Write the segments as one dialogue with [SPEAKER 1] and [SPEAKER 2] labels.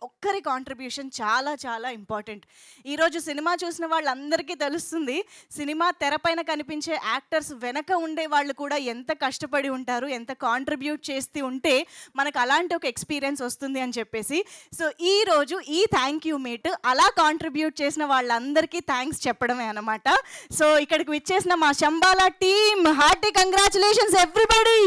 [SPEAKER 1] ఒక్కరి కాంట్రిబ్యూషన్ చాలా చాలా ఇంపార్టెంట్. ఈరోజు సినిమా చూసిన వాళ్ళందరికీ తెలుస్తుంది, సినిమా తెరపైన కనిపించే యాక్టర్స్ వెనక ఉండే వాళ్ళు కూడా ఎంత కష్టపడి ఉంటారు, ఎంత కాంట్రిబ్యూట్ చేస్తూ ఉంటే మనకు అలాంటి ఒక ఎక్స్పీరియన్స్ వస్తుంది అని చెప్పేసి. సో ఈరోజు ఈ థ్యాంక్ యూ మీట్ అలా కాంట్రిబ్యూట్ చేసిన వాళ్ళందరికీ థ్యాంక్స్ చెప్పడమే అనమాట. సో ఇక్కడికి విచ్చేసిన మా Shambhala team, hearty congratulations everybody.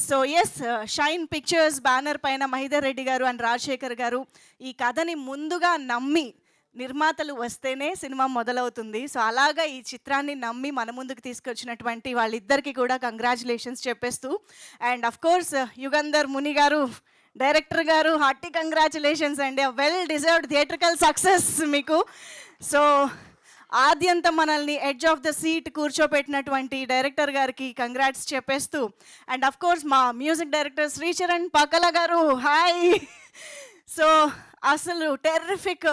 [SPEAKER 1] So yes, Shine Pictures banner పైన మహిదర్ రెడ్డి గారు అండ్ రాజశేఖర్ గారు ఈ కథని ముందుగా నమ్మి, నిర్మాతలు వస్తేనే సినిమా మొదలవుతుంది. సో అలాగా ఈ చిత్రాన్ని నమ్మి మన ముందుకు తీసుకొచ్చినటువంటి వాళ్ళిద్దరికీ కూడా కంగ్రాచులేషన్స్ చెప్పేస్తూ, and of course Yugandhar Muni గారు, డైరెక్టర్ గారు, హార్టీ కంగ్రాచులేషన్స్ అండి, వెల్ డిజర్వ్డ్ థియేట్రికల్ సక్సెస్ మీకు. సో ఆద్యంతం మనల్ని ఎడ్జ్ ఆఫ్ ద సీట్ కూర్చోపెట్టినటువంటి డైరెక్టర్ గారికి కంగ్రాట్స్ చెప్పేస్తూ, అండ్ అఫ్ కోర్స్ మా మ్యూజిక్ డైరెక్టర్ శ్రీచరణ్ పాకల గారు, హాయ్. సో అసలు టెర్రిఫిక్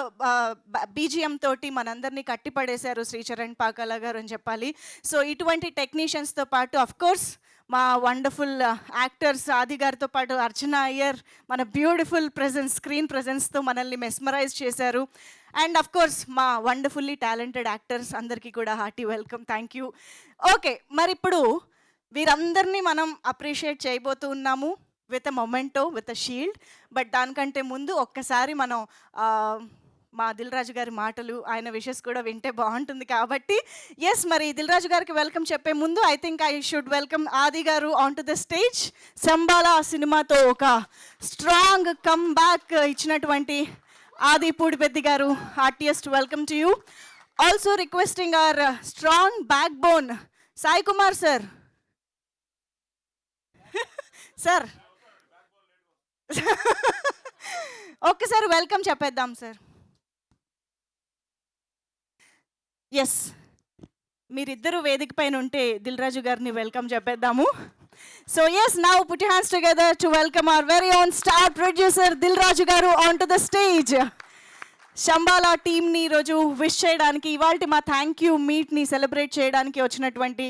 [SPEAKER 1] బీజిఎం తోటి మనందరినీ కట్టిపడేశారు శ్రీచరణ్ పాకల గారు అని చెప్పాలి. సో ఇటువంటి టెక్నీషియన్స్తో పాటు అఫ్ కోర్స్ మా వండర్ఫుల్ యాక్టర్స్ ఆది గారితో పాటు అర్చన అయ్యర్ మన బ్యూటిఫుల్ ప్రెజెన్స్, స్క్రీన్ ప్రెజెన్స్తో మనల్ని మెస్మరైజ్ చేశారు. అండ్ అఫ్ కోర్స్ మా వండర్ఫుల్లీ టాలెంటెడ్ యాక్టర్స్ అందరికీ కూడా hearty welcome, thank you. Okay, మరి ఇప్పుడు వీరందరినీ మనం అప్రిషియేట్ చేయబోతూ ఉన్నాము with a memento, with a shield. But దానికంటే ముందు ఒక్కసారి మనం మా దిల్ రాజు గారి మాటలు, ఆయన విషెస్ కూడా వింటే బాగుంటుంది కాబట్టి ఎస్, మరి దిల్ రాజు గారికి వెల్కమ్ చెప్పే ముందు I think I should welcome Aadi garu on to the stage. Shambhala సినిమాతో ఒక స్ట్రాంగ్ కమ్ బ్యాక్ ఇచ్చినటువంటి Aadi Pudipeddi garu, heartiest welcome to you. Also requesting our strong backbone Sai Kumar sir. Sir ఒక్కసారి వెల్కమ్ చెప్పేద్దాం సార్. ఎస్, మీరిద్దరూ వేదిక పైన ఉంటే దిల్ రాజు గారిని వెల్కమ్ చెప్పేద్దాము. So yes, now put your hands together to welcome our very own star producer Dil Raju గారు on to the stage. Shambhala టీమ్ని ఈరోజు విష్ చేయడానికి, ఇవాళ మా థ్యాంక్ యూ మీట్ని సెలబ్రేట్ చేయడానికి వచ్చినటువంటి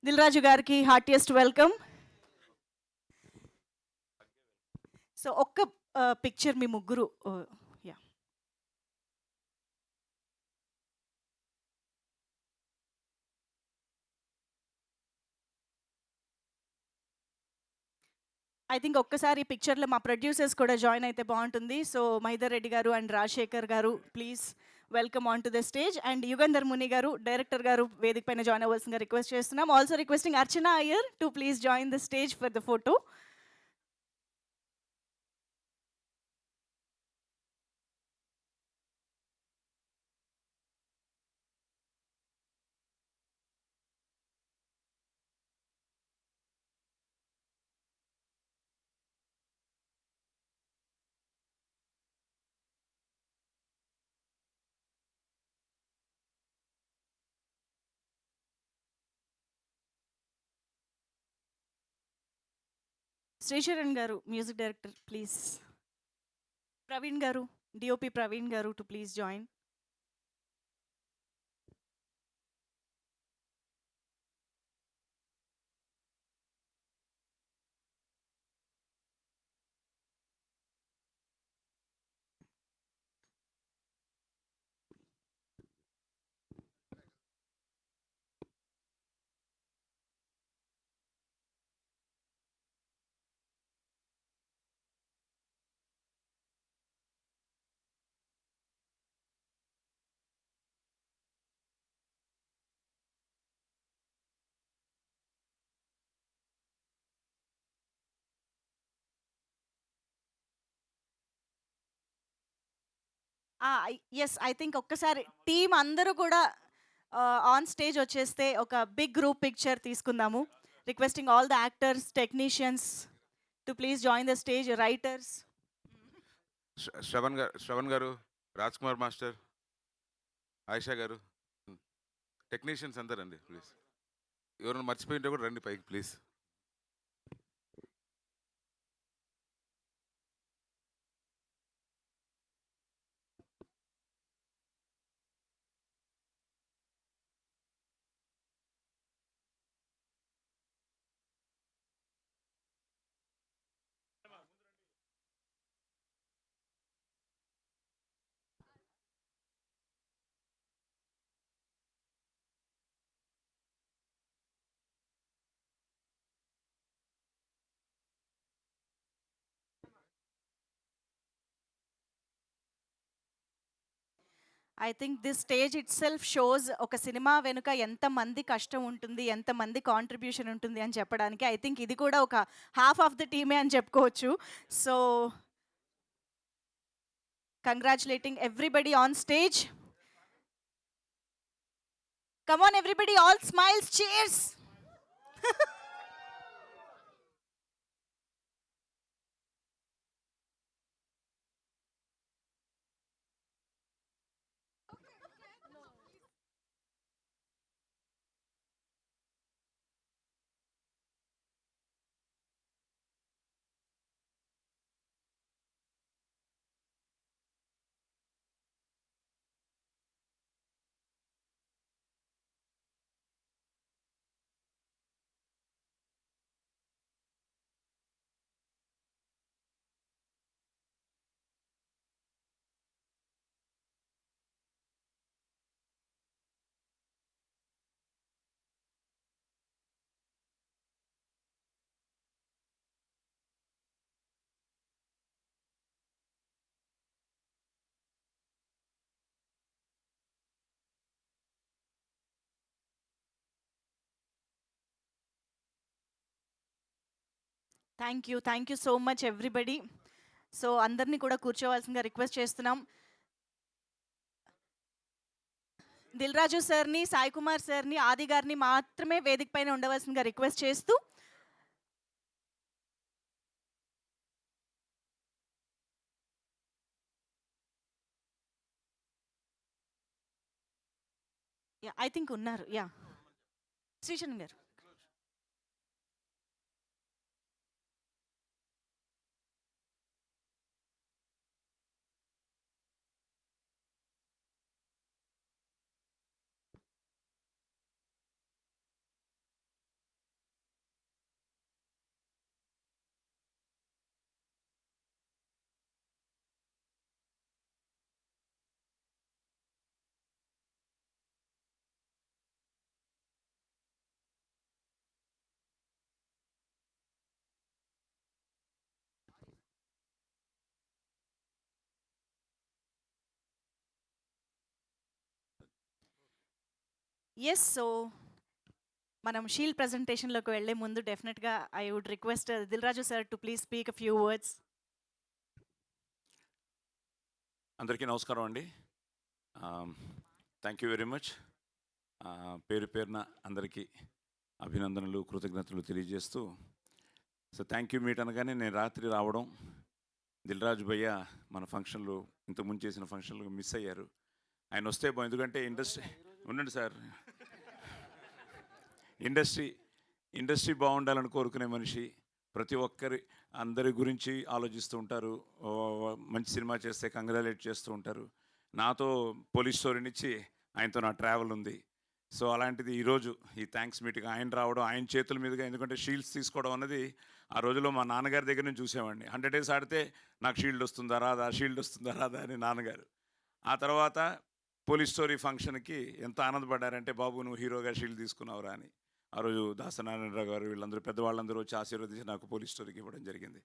[SPEAKER 1] దిల్ రాజు గారికి హార్టియెస్ట్ వెల్కమ్. సో ఒక్క పిక్చర్ మీ ముగ్గురు, యా. ఐ థింక్ ఒక్కసారి ఈ పిక్చర్లో మా ప్రొడ్యూసర్స్ కూడా జాయిన్ అయితే బాగుంటుంది. సో మహిదర్ రెడ్డి గారు అండ్ రాజశేఖర్ గారు, please welcome on to the stage. And Yugandhar Muni గారు, డైరెక్టర్ గారు వేదిక పైన జాయిన్ అవ్వాల్సిందిగా రిక్వెస్ట్ చేస్తున్నాం. Also requesting Archana Iyer to please join the stage for the photo. Sricharan గారు, మ్యూజిక్ డైరెక్టర్, ప్లీజ్. ప్రవీణ్ గారు, డిఓపి ప్రవీణ్ గారు to please join. Yes, I think ఒక్కసారి టీం అందరూ కూడా ఆన్ స్టేజ్ వచ్చేస్తే ఒక బిగ్ గ్రూప్ పిక్చర్ తీసుకుందాము. Requesting all the actors, technicians to please join the stage, writers.
[SPEAKER 2] Shravan garu, Raj Kumar master, Ayesha గారు, టెక్నీషియన్స్ అందరు రండి ప్లీజ్. ఎవరైనా మర్చిపోయింటే కూడా రండి పైకి please.
[SPEAKER 1] I think this stage it self shows ఒక సినిమా వెనుక ఎంతమంది కష్టం ఉంటుంది, ఎంతమంది కాంట్రిబ్యూషన్ ఉంటుంది అని చెప్పడానికి. ఐ థింక్ ఇది కూడా ఒక హాఫ్ ఆఫ్ ద టీమే అని చెప్పుకోవచ్చు. So congratulating everybody on stage. Come on everybody, all smiles, cheers. Thank you so much everybody. So అందరినీ కూడా కూర్చోవాల్సిందిగా రిక్వెస్ట్ చేస్తున్నాం. దిల్ రాజు సార్ని, సాయి కుమార్ సార్ని, ఆది గారిని మాత్రమే వేదిక పైన ఉండవలసిందిగా రిక్వెస్ట్ చేస్తూ, ఐ థింక్ ఉన్నారు. శ్రీచరణ్ గారు. ఎస్, సో మనం షీల్డ్ ప్రజెంటేషన్లోకి వెళ్ళే ముందు డెఫినెట్గా I would request Dil Raju sir to please speak a few words.
[SPEAKER 3] అందరికీ నమస్కారం అండి. Thank you very much. పేరు పేరున అందరికీ అభినందనలు, కృతజ్ఞతలు తెలియజేస్తూ, సో థ్యాంక్ యూ మీట్ అనగానే నేను రాత్రి రావడం, దిల్ రాజు భయ్య మన ఫంక్షన్లు ఇంతకుముందు చేసిన ఫంక్షన్లు మిస్ అయ్యారు. ఆయన వస్తే ఎందుకంటే ఇండస్ట్రీ ఉండండి సార్, ఇండస్ట్రీ బాగుండాలని కోరుకునే మనిషి, ప్రతి ఒక్కరి అందరి గురించి ఆలోచిస్తూ ఉంటారు. మంచి సినిమా చేస్తే కంగ్రాచులేట్ చేస్తూ ఉంటారు. నాతో పోలీస్ స్టోరీ నుంచి ఆయనతో నా ట్రావెల్ ఉంది. సో అలాంటిది ఈరోజు ఈ థ్యాంక్స్ మీటింగ్ ఆయన రావడం, ఆయన చేతుల మీదుగా, ఎందుకంటే షీల్డ్స్ తీసుకోవడం అన్నది ఆ రోజుల్లో మా నాన్నగారి దగ్గర నుంచి చూసేవాడిని. 100 days ఆడితే నాకు షీల్డ్ వస్తుందా రాదా అని నాన్నగారు. ఆ తర్వాత పోలీస్ స్టోరీ ఫంక్షన్కి ఎంత ఆనందపడ్డారంటే, బాబు నువ్వు హీరోగా షీల్డ్ తీసుకున్నావురా అని. ఆ రోజు దాసనారాయణరావు గారు వీళ్ళందరూ పెద్దవాళ్ళందరూ వచ్చి ఆశీర్వదించి నాకు పోలీస్ స్టోరీకి ఇవ్వడం జరిగింది.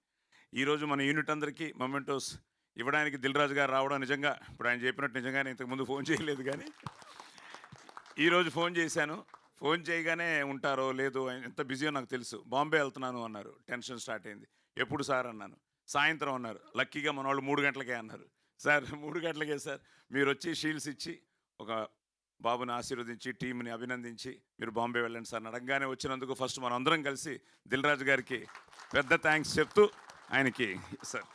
[SPEAKER 3] ఈరోజు మన యూనిట్ అందరికీ మొమెంటోస్ ఇవ్వడానికి దిల్ రాజు గారు రావడం నిజంగా, ఇప్పుడు ఆయన చెప్పినట్టు నిజంగానే ఇంతకుముందు ఫోన్ చేయలేదు, కానీ ఈరోజు ఫోన్ చేశాను. ఫోన్ చేయగానే ఉంటారో లేదో, ఎంత బిజీయో నాకు తెలుసు. బాంబే వెళ్తున్నాను అన్నారు. టెన్షన్ స్టార్ట్ అయింది. ఎప్పుడు సార్ అన్నాను. సాయంత్రం అన్నారు. లక్కీగా మన వాళ్ళు 3 గంటలకే అన్నారు. సార్ 3 గంటలకే సార్, మీరు వచ్చి షీల్డ్స్ ఇచ్చి ఒక బాబుని ఆశీర్వదించి టీంని అభినందించి మీరు బాంబే వెళ్ళండి సార్ అడగగానే వచ్చినందుకు ఫస్ట్ మనం అందరం కలిసి దిల్ రాజు గారికి పెద్ద థ్యాంక్స్ చెప్తూ ఆయనకి సార్.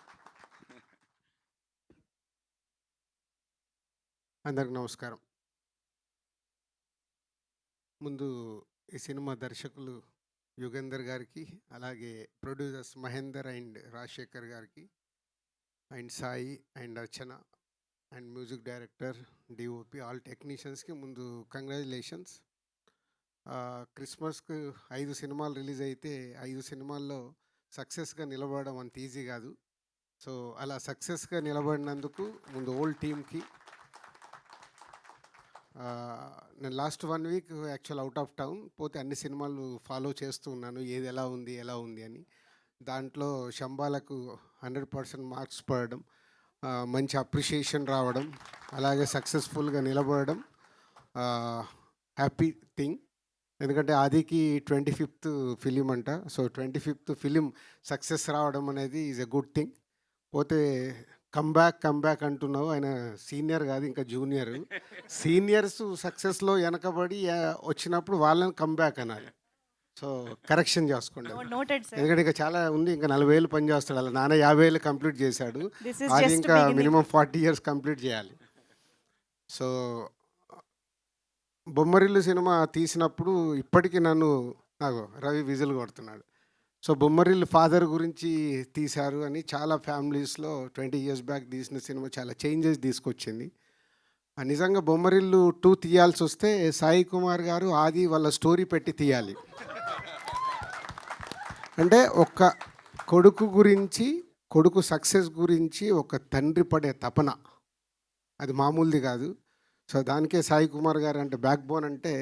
[SPEAKER 4] అందరికి నమస్కారం. ముందు ఈ సినిమా దర్శకులు యుగేందర్ గారికి, అలాగే ప్రొడ్యూసర్స్ మహేందర్ అండ్ రాజశేఖర్ గారికి, and Sai and Archana and music director, DOP, all టెక్నీషియన్స్కి ముందు కంగ్రాచులేషన్స్. క్రిస్మస్కు 5 సినిమాలు రిలీజ్ అయితే 5 సినిమాల్లో సక్సెస్గా నిలబడడం అంత ఈజీ కాదు. సో అలా సక్సెస్గా నిలబడినందుకు ముందు ఓల్డ్ టీమ్కి, నేను last 1 week actual out of town, పోతే అన్ని సినిమాలు ఫాలో చేస్తూ ఉన్నాను, ఏది ఎలా ఉంది అని. దాంట్లో శంబాలకు 100% మార్క్స్ పడడం, మంచి అప్రిషియేషన్ రావడం, అలాగే సక్సెస్ఫుల్గా నిలబడడం హ్యాపీ థింగ్. ఎందుకంటే ఆదికి 25th ఫిలిం అంట. సో 25th ఫిలిం సక్సెస్ రావడం అనేది ఈజ్ ఎ గుడ్ థింగ్. పోతే కమ్బ్యాక్ అంటున్నావు, ఆయన సీనియర్ కాదు, ఇంకా జూనియర్. సీనియర్స్ సక్సెస్లో వెనకబడి వచ్చినప్పుడు వాళ్ళని కమ్బ్యాక్ అనాలి. సో కరెక్షన్ చేసుకోండి.
[SPEAKER 1] Noted sir.
[SPEAKER 4] ఎందుకంటే ఇంకా చాలా ఉంది, ఇంకా 40 ఏళ్ళు పని చేస్తాడు. అలా నాన్న 50 ఏళ్ళు కంప్లీట్ చేశాడు,
[SPEAKER 1] దిస్ ఇస్
[SPEAKER 4] అది
[SPEAKER 1] జస్ట్
[SPEAKER 4] ఇంకా
[SPEAKER 1] బిగినింగ్.
[SPEAKER 4] మినిమం 40 ఇయర్స్ కంప్లీట్ చేయాలి. సో బొమ్మరిల్లు సినిమా తీసినప్పుడు ఇప్పటికీ నాకు రవి విజిల్ కొడుతున్నాడు. సో బొమ్మరిల్లు ఫాదర్ గురించి తీశారు అని చాలా ఫ్యామిలీస్లో 20 ఇయర్స్ బ్యాక్ తీసిన సినిమా చాలా చేంజెస్ తీసుకొచ్చింది. నిజంగా బొమ్మరిల్లు 2 తీయాల్సి వస్తే సాయి కుమార్ గారు ఆది వాళ్ళ స్టోరీ పెట్టి తీయాలి. అంటే ఒక కొడుకు గురించి, కొడుకు సక్సెస్ గురించి ఒక తండ్రి పడే తపన అది మామూలుది కాదు. సో దానికే సాయి కుమార్ గారు అంటే బ్యాక్ బోన్. అంటే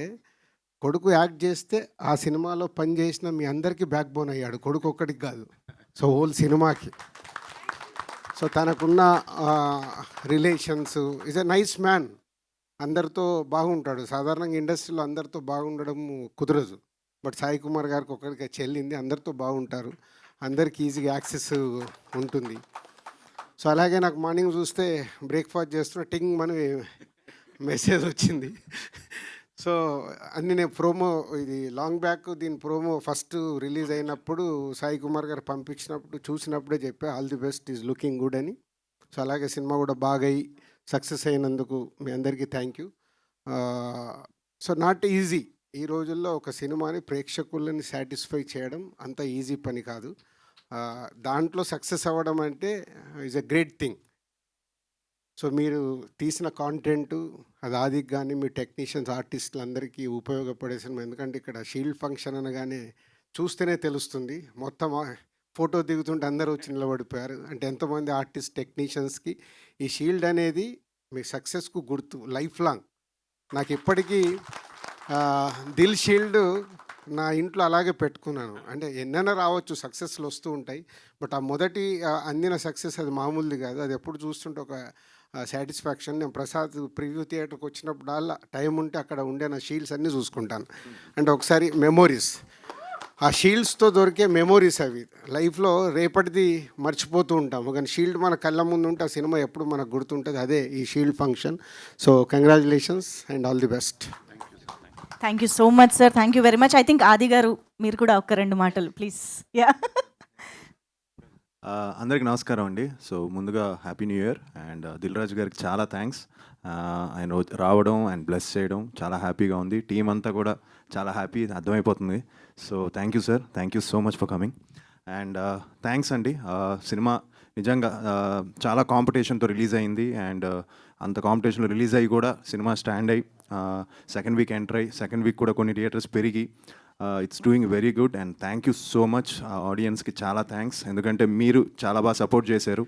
[SPEAKER 4] కొడుకు యాక్ట్ చేస్తే ఆ సినిమాలో పని చేసిన మీ అందరికీ బ్యాక్ బోన్ అయ్యాడు, కొడుకు ఒక్కడికి కాదు, సో హోల్ సినిమాకి. సో తనకున్న relations, is a nice man, అందరితో బాగుంటాడు. సాధారణంగా ఇండస్ట్రీలో అందరితో బాగుండడం కుదరదు, బట్ సాయి కుమార్ గారికి ఒక్కడికి చెల్లింది, అందరితో బాగుంటారు, అందరికి ఈజీగా యాక్సెస్ ఉంటుంది. సో అలాగే నాకు మార్నింగ్ చూస్తే బ్రేక్ఫాస్ట్ చేస్తున్న టింగ్ అని మెసేజ్ వచ్చింది. సో అన్ని నేను ప్రోమో, ఇది లాంగ్ బ్యాక్, దీని ప్రోమో ఫస్ట్ రిలీజ్ అయినప్పుడు సాయి కుమార్ గారు పంపించినప్పుడు చూసినప్పుడే చెప్పా all the best, is looking good అని. సో అలాగే సినిమా కూడా బాగా అయ్యి సక్సెస్ అయినందుకు మీ అందరికీ thank you. So not easy, ఈ రోజుల్లో ఒక సినిమాని ప్రేక్షకులని సాటిస్ఫై చేయడం అంత ఈజీ పని కాదు. దాంట్లో సక్సెస్ అవ్వడం అంటే is a great thing. So మీరు తీసిన కాంటెంట్ అది ఆదికి కానీ మీ టెక్నీషియన్స్, ఆర్టిస్టులు అందరికీ ఉపయోగపడే సినిమా. ఎందుకంటే ఇక్కడ షీల్డ్ ఫంక్షన్ అనగానే చూస్తేనే తెలుస్తుంది, మొత్తం ఫోటో దిగుతుంటే అందరూ వచ్చి నిలబడిపోయారు. అంటే ఎంతోమంది ఆర్టిస్ట్ టెక్నీషియన్స్కి ఈ షీల్డ్ అనేది మీ సక్సెస్కు గుర్తు లైఫ్ లాంగ్. నాకు ఇప్పటికీ దిల్ షీల్డ్ నా ఇంట్లో అలాగే పెట్టుకున్నాను. అంటే ఎన్నైనా రావచ్చు, సక్సెస్లు వస్తూ ఉంటాయి, బట్ ఆ మొదటి అందిన సక్సెస్ అది మామూలుది కాదు. అది ఎప్పుడు చూస్తుంటే ఒక సాటిస్ఫాక్షన్. నేను ప్రసాద్ ప్రివ్యూ థియేటర్కి వచ్చినప్పుడు అలా టైం ఉంటే అక్కడ ఉండే నా షీల్డ్స్ అన్నీ చూసుకుంటాను. అంటే ఒకసారి మెమోరీస్, ఆ షీల్డ్స్తో దొరికే మెమోరీస్ అవి లైఫ్లో రేపటిది మర్చిపోతూ ఉంటాము, కానీ షీల్డ్ మన కళ్ళ ముందు ఉంటే ఆ సినిమా ఎప్పుడు మనకు గుర్తుంటుంది. అదే ఈ shield function. So congratulations and all the best.
[SPEAKER 1] Thank you so much sir, thank you very much. I think ఆది గారు మీరు కూడా ఒక 2 మాటలు ప్లీజ్. యా.
[SPEAKER 5] అందరికీ నమస్కారం అండి. సో ముందుగా happy new year. And Dil Raju గారికి చాలా థ్యాంక్స్, ఆయన రావడం అండ్ బ్లెస్ చేయడం చాలా హ్యాపీగా ఉంది. టీం అంతా కూడా చాలా హ్యాపీ, అర్థమైపోతుంది. So thank you sir, thank you so much for coming. And thanks అండి. సినిమా నిజంగా చాలా కాంపిటీషన్తో రిలీజ్ అయింది, అండ్ అంత కాంపిటీషన్లో రిలీజ్ అయ్యి కూడా సినిమా స్టాండ్ అయ్యి సెకండ్ వీక్ ఎంటర్ అయ్యి సెకండ్ వీక్ కూడా కొన్ని థియేటర్స్ పెరిగి it's doing very good. And thank you so much ఆడియన్స్కి, చాలా థ్యాంక్స్. ఎందుకంటే మీరు చాలా బాగా సపోర్ట్ చేశారు.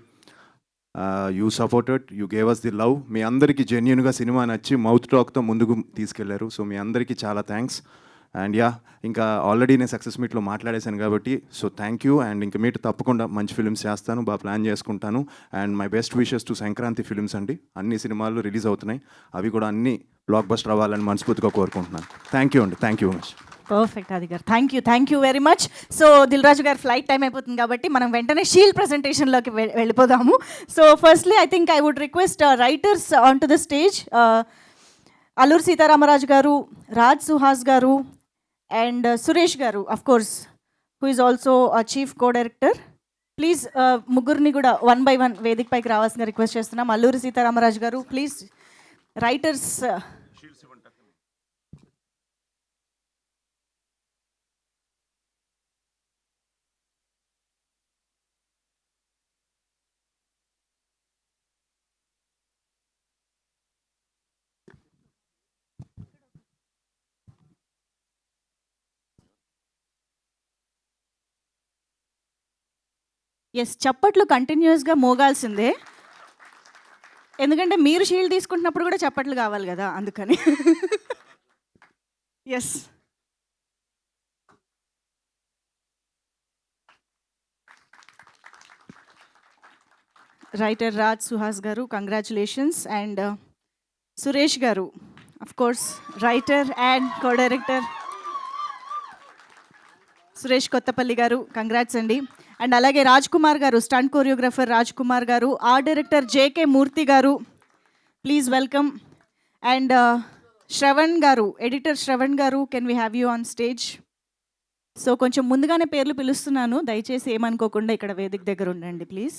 [SPEAKER 5] You supported, you gave us the love. మీ అందరికీ జెన్యున్గా సినిమా నచ్చి మౌత్ టాక్తో ముందుకు తీసుకెళ్లారు. సో మీ అందరికీ చాలా థ్యాంక్స్. అండ్ యా, ఇంకా ఆల్రెడీ నేను సక్సెస్ మీట్లో మాట్లాడేశాను కాబట్టి సో థ్యాంక్ యూ. అండ్ ఇంకా మీట్ తప్పకుండా మంచి ఫిల్మ్స్ చేస్తాను, బాగా ప్లాన్ చేసుకుంటాను. And my best wishes to Sankranti films అండి. అన్ని సినిమాలు రిలీజ్ అవుతున్నాయి, అవి కూడా అన్ని బ్లాక్ బస్టర్ అవ్వాలని మనస్ఫూర్తిగా కోరుకుంటున్నాను. థ్యాంక్ యూ అండి, thank you much.
[SPEAKER 1] Perfect Aadi garu, thank you very much. So Dil Raju garu flight time అయిపోతుంది కాబట్టి మనం వెంటనే షీల్డ్ ప్రెజెంటేషన్లోకి వెళ్ళిపోదాము. So firstly I think I would request writers on to the stage. Alluri Sitaramaraju గారు, రాజ్ సుహాస్ గారు అండ్ సురేష్ గారు, of course who is also chief co director. Please ముగ్గురిని కూడా 1 by 1 వేదిక పైకి రావాల్సిన రిక్వెస్ట్ చేస్తున్నాం. అల్లూరి సీతారామరాజు గారు ప్లీజ్. రైటర్స్ ఎస్, చప్పట్లు కంటిన్యూస్గా మోగాల్సిందే, ఎందుకంటే మీరు షీల్డ్ తీసుకుంటున్నప్పుడు కూడా చప్పట్లు కావాలి కదా, అందుకని. ఎస్. రైటర్ రాజ్ సుహాస్ గారు కంగ్రాచులేషన్స్. అండ్ సురేష్ గారు of course writer and co director Suresh Kothapalli గారు కంగ్రాట్స్ అండి. అండ్ అలాగే రాజ్ కుమార్ గారు స్టంట్ కొరియోగ్రాఫర్ రాజ్ కుమార్ గారు, ఆర్ట్ డైరెక్టర్ జేకే మూర్తి గారు, ప్లీజ్ వెల్కమ్. అండ్ శ్రవణ్ గారు, ఎడిటర్ శ్రవణ్ గారు, can we have you on stage? So కొంచెం ముందుగానే పేర్లు పిలుస్తున్నాను, దయచేసి ఏమనుకోకుండా ఇక్కడ వేదిక దగ్గర ఉండండి ప్లీజ్.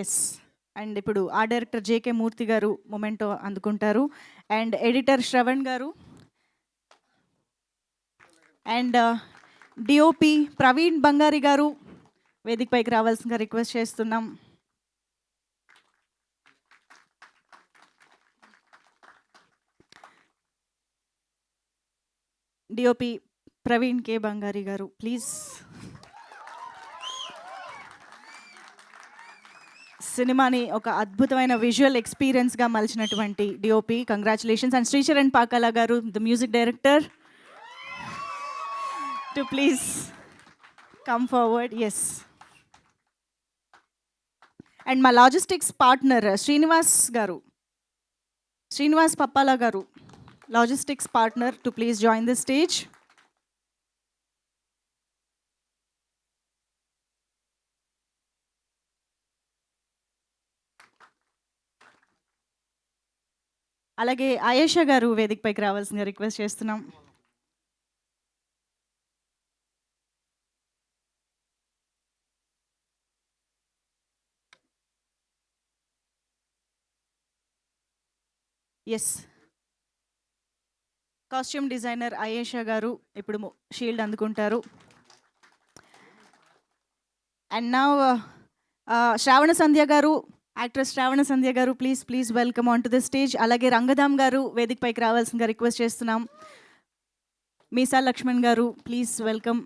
[SPEAKER 1] ఎస్. అండ్ ఇప్పుడు ఆ డైరెక్టర్ జేకే మూర్తి గారు మొమెంటో అందుకుంటారు. అండ్ ఎడిటర్ శ్రవణ్ గారు అండ్ డిఓపి ప్రవీణ్ బంగారి గారు వేదికపైకి రావాల్సిందిగా రిక్వెస్ట్ చేస్తున్నాం. డిఓపి ప్రవీణ్ కే బంగారి గారు ప్లీజ్. సినిమాని ఒక అద్భుతమైన విజువల్ ఎక్స్పీరియన్స్గా మలిచినటువంటి DOP, congratulations. And Sricharan Pakala garu the music director to please come forward. Yes. And మా logistics partner Srinivas garu, Srinivas Pappala garu, logistics partner to please join the stage. అలాగే ఆయేషా గారు వేదికపైకి రావాల్సిందిగా రిక్వెస్ట్ చేస్తున్నాం. ఎస్. కాస్ట్యూమ్ డిజైనర్ ఆయేషా గారు ఇప్పుడు షీల్డ్ అందుకుంటారు. అండ్ నా శ్రావణ సంధ్య గారు, యాక్ట్రెస్ శ్రావణ సంధ్య గారు, please welcome on to the stage. అలాగే రంగధామ్ గారు వేదికపైకి రావాల్సిందిగా రిక్వెస్ట్ చేస్తున్నాం. మీసా లక్ష్మణ్ గారు ప్లీజ్ వెల్కమ్.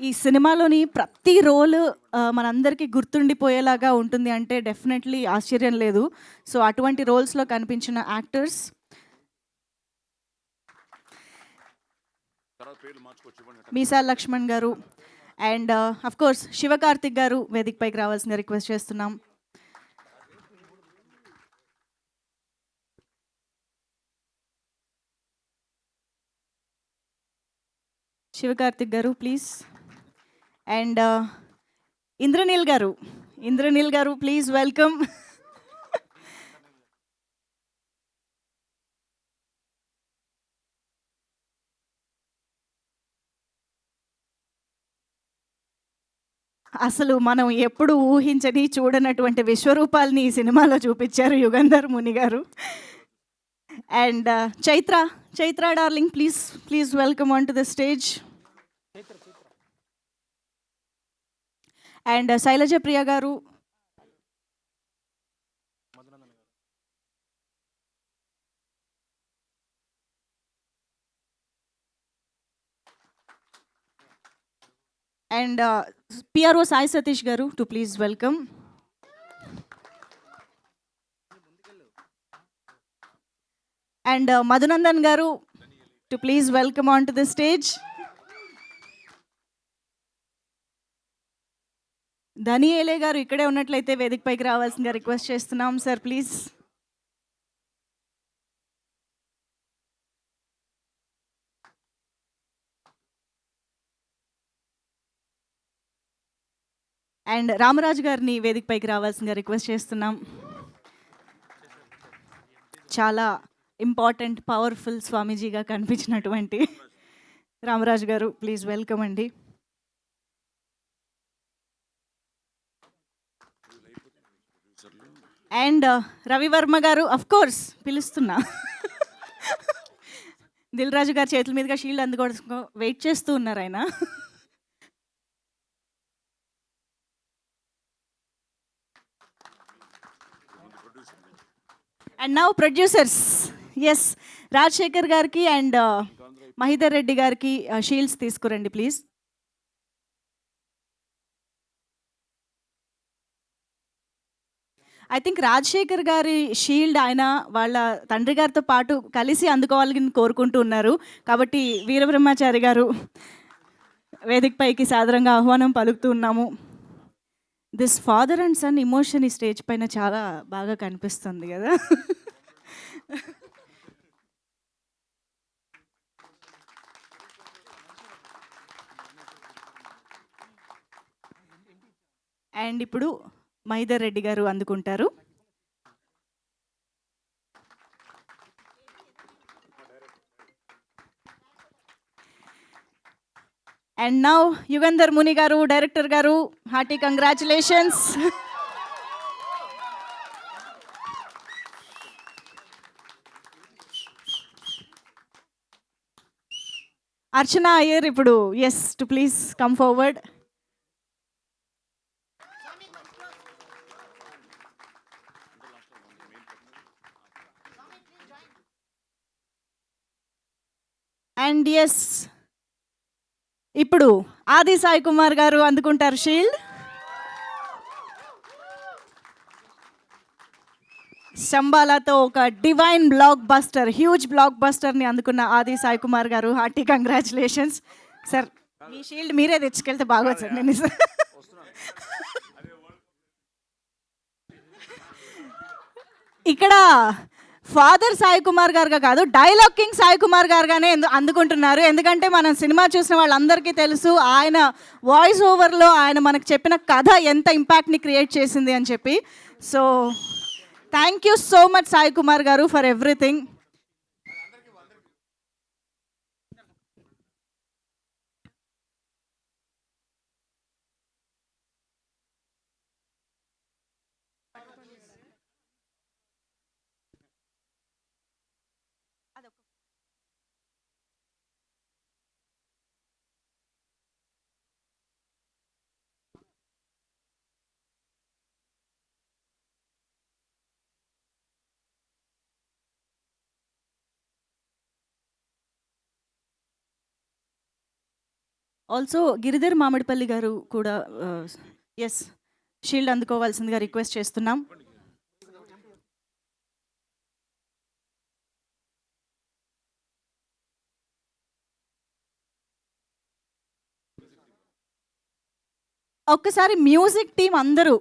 [SPEAKER 1] ఈ సినిమాలోని ప్రతి రోల్ మనందరికీ గుర్తుండిపోయేలాగా ఉంటుంది అంటే డెఫినెట్లీ ఆశ్చర్యం లేదు. సో అటువంటి రోల్స్లో కనిపించిన యాక్టర్స్ మీసా లక్ష్మణ్ గారు అండ్ అఫ్ కోర్స్ శివకార్తిక్ గారు వేదికపైకి రావాల్సిందిగా రిక్వెస్ట్ చేస్తున్నాం. శివకార్తిక్ గారు ప్లీజ్. అండ్ ఇంద్రనీల్ గారు ప్లీజ్ వెల్కమ్. అసలు మనం ఎప్పుడు ఊహించని చూడనటువంటి విశ్వరూపాలని ఈ సినిమాలో చూపించారు Yugandhar Muni garu. And Chaitra darling please welcome on to the stage. And Shailaja Priya garu, and PRO Sai Satish garu to please welcome. And Madhunandan garu to please welcome on to the stage. ధనియేలే గారు ఇక్కడే ఉన్నట్లయితే వేదికపైకి రావాల్సిందిగా రిక్వెస్ట్ చేస్తున్నాం సార్ ప్లీజ్. అండ్ రామరాజు గారిని వేదికపైకి రావాల్సిందిగా రిక్వెస్ట్ చేస్తున్నాం. చాలా ఇంపార్టెంట్ పవర్ఫుల్ స్వామీజీగా కనిపించినటువంటి రామరాజు గారు ప్లీజ్ వెల్కమ్ అండి. అండ్ రవివర్మ గారు అఫ్ కోర్స్ పిలుస్తున్నా. దిల్ రాజు గారి చేతుల మీదుగా షీల్డ్ అందుకోవడం వెయిట్ చేస్తూ ఉన్నారు ఆయన. And now producers. Yes, Rajasekhar గారికి అండ్ మహిదర్ రెడ్డి గారికి షీల్డ్స్ తీసుకురండి ప్లీజ్. ఐ థింక్ రాజశేఖర్ గారి షీల్డ్ ఆయన వాళ్ళ తండ్రి గారితో పాటు కలిసి అందుకోవాలని కోరుకుంటూ ఉన్నారు. కాబట్టి వీరబ్రహ్మచారి గారు వేదికపైకి సాదరంగా ఆహ్వానం పలుకుతూ ఉన్నాము. This father and son emotion ఈ స్టేజ్ పైన చాలా బాగా కనిపిస్తుంది కదా. అండ్ ఇప్పుడు మహిదర్ రెడ్డి గారు అందుకుంటారు. అండ్ నౌ యుగంధర్ ముని గారు, డైరెక్టర్ గారు, హార్టీ కంగ్రాచులేషన్స్. అర్చన అయ్యర్ ఇప్పుడు yes to please come forward. And yes ఇప్పుడు ఆది సాయి కుమార్ గారు అందుకుంటారు షీల్డ్. శంబాలాతో ఒక డివైన్ బ్లాక్ బస్టర్, హ్యూజ్ బ్లాక్ బస్టర్ని అందుకున్న Aadi Sai Kumar garu, hearty congratulations sir. మీ షీల్డ్ మీరే తెచ్చుకెళ్తే బాగోదు సార్. నేను ఇక్కడ ఫాదర్ సాయి కుమార్ గారుగా కాదు, డైలాగ్ కింగ్ సాయి కుమార్ గారుగానే అందుకుంటున్నారు. ఎందుకంటే మనం సినిమా చూసిన వాళ్ళందరికీ తెలుసు ఆయన వాయిస్ ఓవర్లో ఆయన మనకు చెప్పిన కథ ఎంత ఇంపాక్ట్ని క్రియేట్ చేసింది అని చెప్పి. So thank you so much Sai Kumar garu for everything. Also Giridhar Mamidipalli garu కూడా ఎస్ షీల్డ్ అందుకోవాల్సిందిగా రిక్వెస్ట్ చేస్తున్నాం. ఒక్కసారి మ్యూజిక్ టీం అందరూ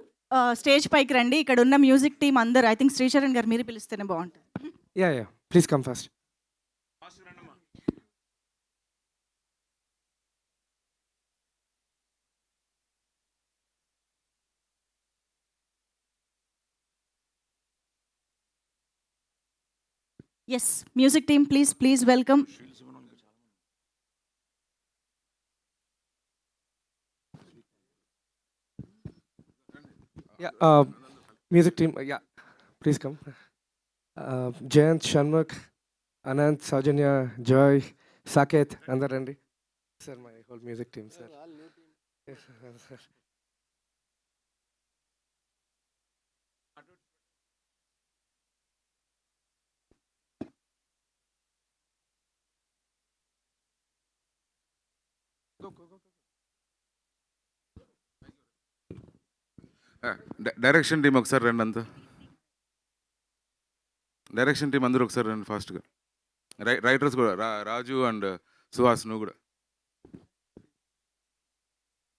[SPEAKER 1] స్టేజ్ పైకి రండి. ఇక్కడ ఉన్న మ్యూజిక్ టీం అందరూ, ఐ థింక్ శ్రీచరణ్ గారు మీరు పిలిస్తేనే బాగుంటుంది.
[SPEAKER 6] Yeah please come first.
[SPEAKER 1] Yes music team please welcome.
[SPEAKER 6] Music team please come. Jayanth, Shanmukh, Anant, Soujanya, Joy, Saketh అందరు రండి sir. My whole music team sir.
[SPEAKER 2] Direction team ఒకసారి రండి అంతా. డైరెక్షన్ టీం అందరూ ఒకసారి రండి ఫాస్ట్గా. రైటర్స్ కూడా రాజు అండ్ సుహాస్ నువ్వు కూడా.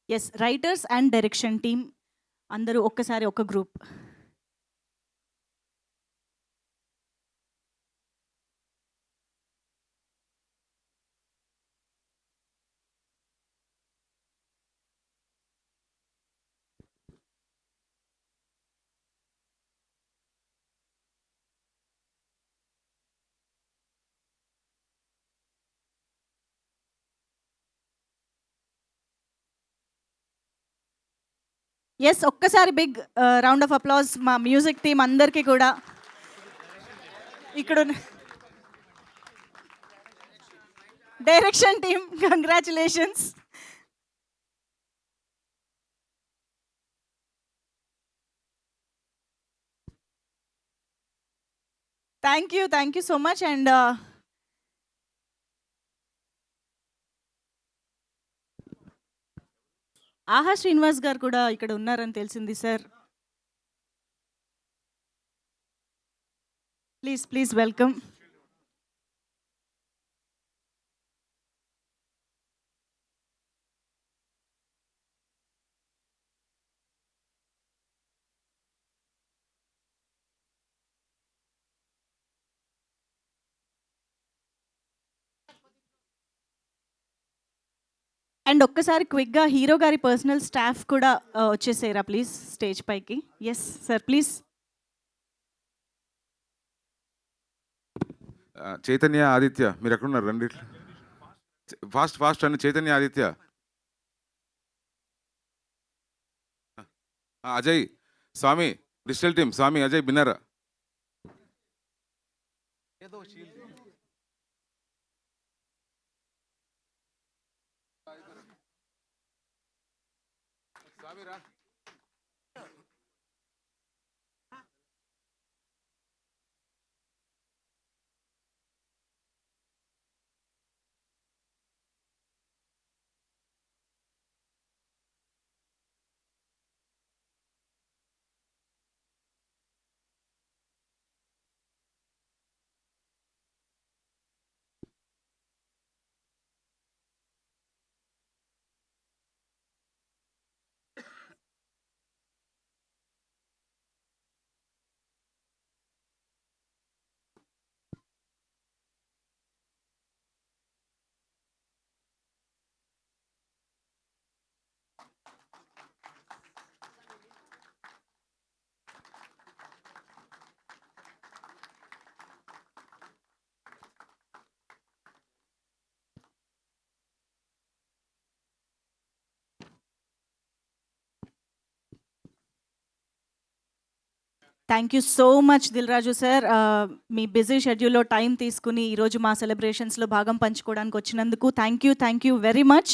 [SPEAKER 1] Yes writers and direction team అందరూ ఒక్కసారి ఒక గ్రూప్. ఎస్ ఒక్కసారి బిగ్ రౌండ్ ఆఫ్ అప్లాజ్ మా మ్యూజిక్ టీం అందరికీ కూడా. ఇక్కడ direction team congratulations. Thank you so much. And Aha Srinivas గారు కూడా ఇక్కడ ఉన్నారని తెలిసింది సార్. Please welcome. అండ్ ఒక్కసారి క్విక్గా హీరో గారి పర్సనల్ స్టాఫ్ కూడా వచ్చేసేరా ప్లీజ్ స్టేజ్ పైకి. Yes sir please.
[SPEAKER 2] Chaitanya, Aditya మీరు ఎక్కడున్నారు? రండి ఫాస్ట్ అండి. చైతన్య, ఆదిత్య, అజయ్, స్వామి, డిజిటల్ టీమ్, స్వామి, అజయ్, బిన్నరా.
[SPEAKER 1] Thank you so much Dil Raju sir. మీ బిజీ షెడ్యూల్లో టైం తీసుకుని ఈరోజు మా సెలబ్రేషన్స్లో భాగం పంచుకోవడానికి వచ్చినందుకు థ్యాంక్ యూ వెరీ మచ్.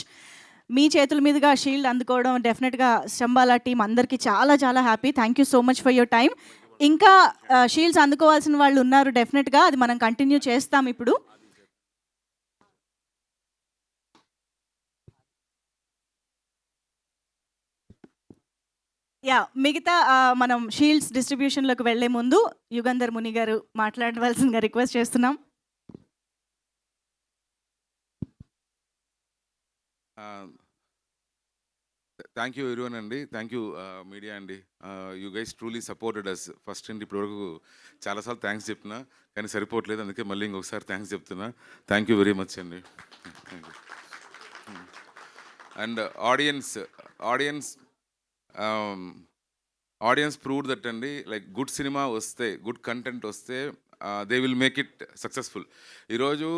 [SPEAKER 1] మీ చేతుల మీదుగా షీల్డ్ అందుకోవడం డెఫినెట్గా శంబాలా టీం అందరికీ చాలా చాలా happy. Thank you so much for your time. ఇంకా షీల్డ్స్ అందుకోవాల్సిన వాళ్ళు ఉన్నారు డెఫినెట్గా, అది మనం కంటిన్యూ చేస్తాం ఇప్పుడు. మిగతా మనం షీల్డ్స్ డిస్ట్రిబ్యూషన్లోకి వెళ్లే ముందు యుగంధర్ ముని గారు మాట్లాడవలసిందిగా రిక్వెస్ట్ చేస్తున్నాం.
[SPEAKER 2] థ్యాంక్ యూ ఎవరీవన్ అండి. థ్యాంక్ యూ మీడియా అండి. You guys truly supported us first అండి. ఇప్పటివరకు చాలాసార్లు థ్యాంక్స్ చెప్పినా కానీ సరిపోవట్లేదు, అందుకే మళ్ళీ ఇంకొకసారి థ్యాంక్స్ చెప్తున్నా. థ్యాంక్ యూ వెరీ మచ్ అండి. అండ్ ఆడియన్స్ ప్రూవ్డ్ దట్ అండి, లైక్ గుడ్ సినిమా వస్తే, గుడ్ కంటెంట్ వస్తే they will make it successful. ఈరోజు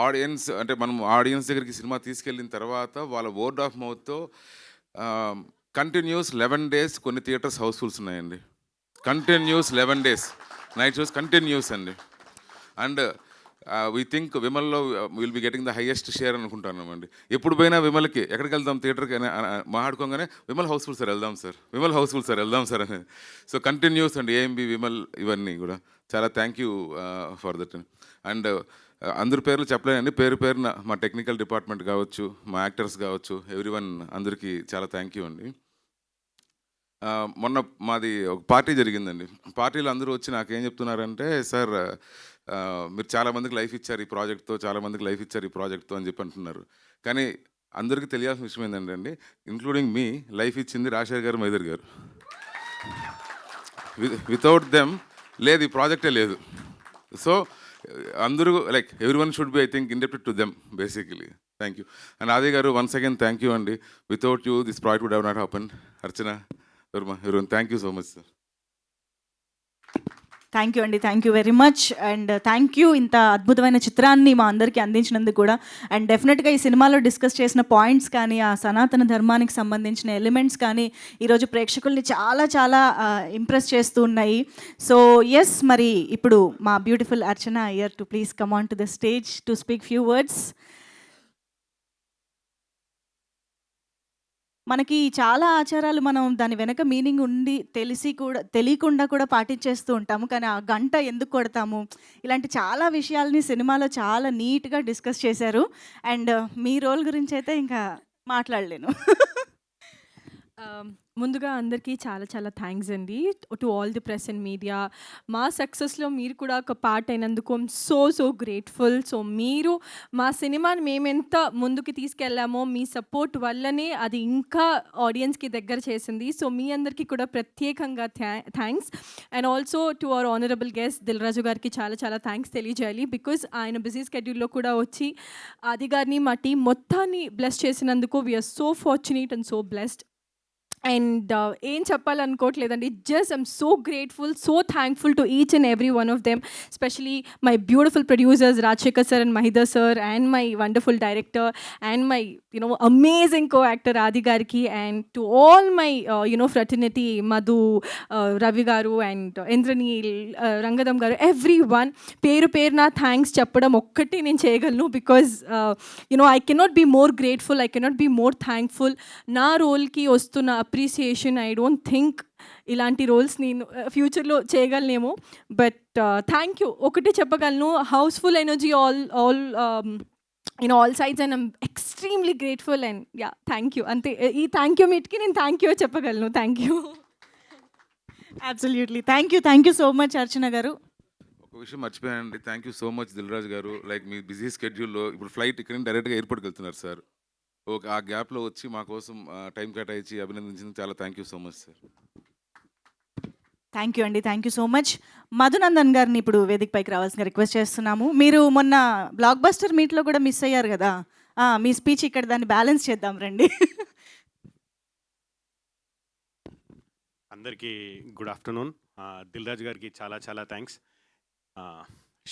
[SPEAKER 2] ఆడియన్స్ అంటే మనం ఆడియన్స్ దగ్గరికి సినిమా తీసుకెళ్ళిన తర్వాత వాళ్ళ వర్డ్ ఆఫ్ మౌత్తో కంటిన్యూస్ 11 days కొన్ని థియేటర్స్ హౌస్ఫుల్స్ ఉన్నాయండి. Continuous 11 days night shows continuous అండి. అండ్ వీ థింక్ విమల్లో will be getting the highest share అనుకుంటున్నామండి. ఎప్పుడు పోయినా విమల్కి ఎక్కడికి వెళ్దాం థియేటర్కి అని మాట్లాడుకోగానే విమల్ హౌస్ఫుల్ సార్ వెళ్దాం సార్, విమల్ హౌస్ఫుల్ సార్ వెళ్దాం సార్ అని. సో కంటిన్యూస్ అండి ఏఎంబి, విమల్, ఇవన్నీ కూడా చాలా thank you for that. And అందరి పేర్లు చెప్పలేనండి, పేరున మా టెక్నికల్ డిపార్ట్మెంట్ కావచ్చు, మా యాక్టర్స్ కావచ్చు, ఎవ్రీవన్ అందరికీ చాలా థ్యాంక్ యూ అండి. మొన్న మాది ఒక పార్టీ జరిగిందండి. పార్టీలో అందరూ వచ్చి నాకేం చెప్తున్నారంటే, సార్ మీరు చాలామందికి లైఫ్ ఇచ్చారు ఈ ప్రాజెక్ట్తో, చాలామందికి లైఫ్ ఇచ్చారు ఈ ప్రాజెక్ట్తో అని చెప్పి అంటున్నారు. కానీ అందరికీ తెలియాల్సిన విషయం ఏంటంటే, ఇంక్లూడింగ్ మీ, లైఫ్ ఇచ్చింది రాజశేఖర్ గారు, మైదర్ గారు. వితౌట్ దెమ్ లేదు, ఈ ప్రాజెక్టే లేదు. సో అందరూ like everyone should be, I think, indebted to them basically. Thank you. And Aadi garu, once again thank you అండి. Without you this project would have not happen. Archana, everyone thank you so much sir.
[SPEAKER 1] Thank you అండి, thank you very much. And thank you ఇంత అద్భుతమైన చిత్రాన్ని మా అందరికీ అందించినందుకు కూడా. And డెఫినెట్గా ఈ సినిమాలో డిస్కస్ చేసిన పాయింట్స్ కానీ, ఆ సనాతన ధర్మానికి సంబంధించిన ఎలిమెంట్స్ కానీ ఈరోజు ప్రేక్షకుల్ని చాలా చాలా ఇంప్రెస్ చేస్తూ ఉన్నాయి. సో ఎస్, మరి ఇప్పుడు మా beautiful Archana Iyer to please come on to the stage to speak few words. మనకి చాలా ఆచారాలు మనం దాని వెనక మీనింగ్ ఉండి తెలియకుండా కూడా పాటించేస్తూ ఉంటాము. కానీ ఆ గంట ఎందుకు కొడతాము, ఇలాంటి చాలా విషయాల్ని సినిమాలో చాలా నీట్గా డిస్కస్ చేశారు. అండ్ మీ రోల్ గురించి అయితే ఇంకా మాట్లాడలేను.
[SPEAKER 7] ముందుగా అందరికీ చాలా చాలా థ్యాంక్స్ అండి to all the press and media. మా సక్సెస్లో మీరు కూడా ఒక పార్ట్ అయినందుకు ఐమ్ సో గ్రేట్ఫుల్. సో మీరు మా సినిమాని మేమెంత ముందుకు తీసుకెళ్ళామో మీ సపోర్ట్ వల్లనే అది ఇంకా ఆడియన్స్కి దగ్గర చేసింది. సో మీ అందరికీ కూడా ప్రత్యేకంగా thanks. And also to our honourable guest Dil Raju గారికి చాలా చాలా థ్యాంక్స్ తెలియజేయాలి. బికాజ్ ఆయన బిజీ స్కెడ్యూల్లో కూడా వచ్చి ఆది గారిని మా టీం మొత్తాన్ని బ్లెస్ చేసినందుకు we are so fortunate and so blessed. And ఏం చెప్పాలనుకోవట్లేదండి. Just I'm so grateful, so thankful to each and every one of them, specially my beautiful producers Rajashekar sir and Mahidhar sir, and my wonderful director, and my amazing co actor Aadi గారికి, and to all my fraternity Madhu, Ravi garu, and Indraneel, రంగదం గారు, every one పేరు పేరున thanks చెప్పడం ఒక్కటి నేను చేయగలను. Because I cannot be more grateful, I cannot be more thankful. నా రోల్కి వస్తున్న అప్రిసియేషన్ ఐ డోంట్ థింక్ ఇలాంటి రోల్స్ నేను ఫ్యూచర్లో చేయగలనేమో. బట్ థ్యాంక్ యూ ఒకటే చెప్పగలను, houseful energy all all sides, and I'm extremely grateful. And yeah, thank you. అంతే, ఈ థ్యాంక్ యూ మీట్కి నేను థ్యాంక్ యూ చెప్పగలను. Thank you.
[SPEAKER 1] Absolutely. Thank you so much Archana garu.
[SPEAKER 2] ఒక విషయం మర్చిపోయానండి. Thank you so much Dil Raju గారు. లైక్ మీ బిజీ స్కెడ్యూల్లో ఇప్పుడు ఫ్లైట్ ఇక్కడ నుంచి డైరెక్ట్గా ఎయిర్పోర్ట్కి వెళ్తున్నారు సార్. ఆ గ్యాప్లో వచ్చి మా కోసం టైం కేటాయించి అభినందించింది చాలా thank you so much sir.
[SPEAKER 1] Thank you అండి. Thank you so much. Madhunandan గారిని ఇప్పుడు వేదిక పైకి రావాల్సిన రిక్వెస్ట్ చేస్తున్నాము. మీరు మొన్న బ్లాక్ బస్టర్ మీట్లో కూడా మిస్ అయ్యారు కదా, మీ స్పీచ్ ఇక్కడ దాన్ని బ్యాలెన్స్ చేద్దాం రండి.
[SPEAKER 8] అందరికీ గుడ్ ఆఫ్టర్నూన్. దిల్ రాజు గారికి చాలా చాలా థ్యాంక్స్.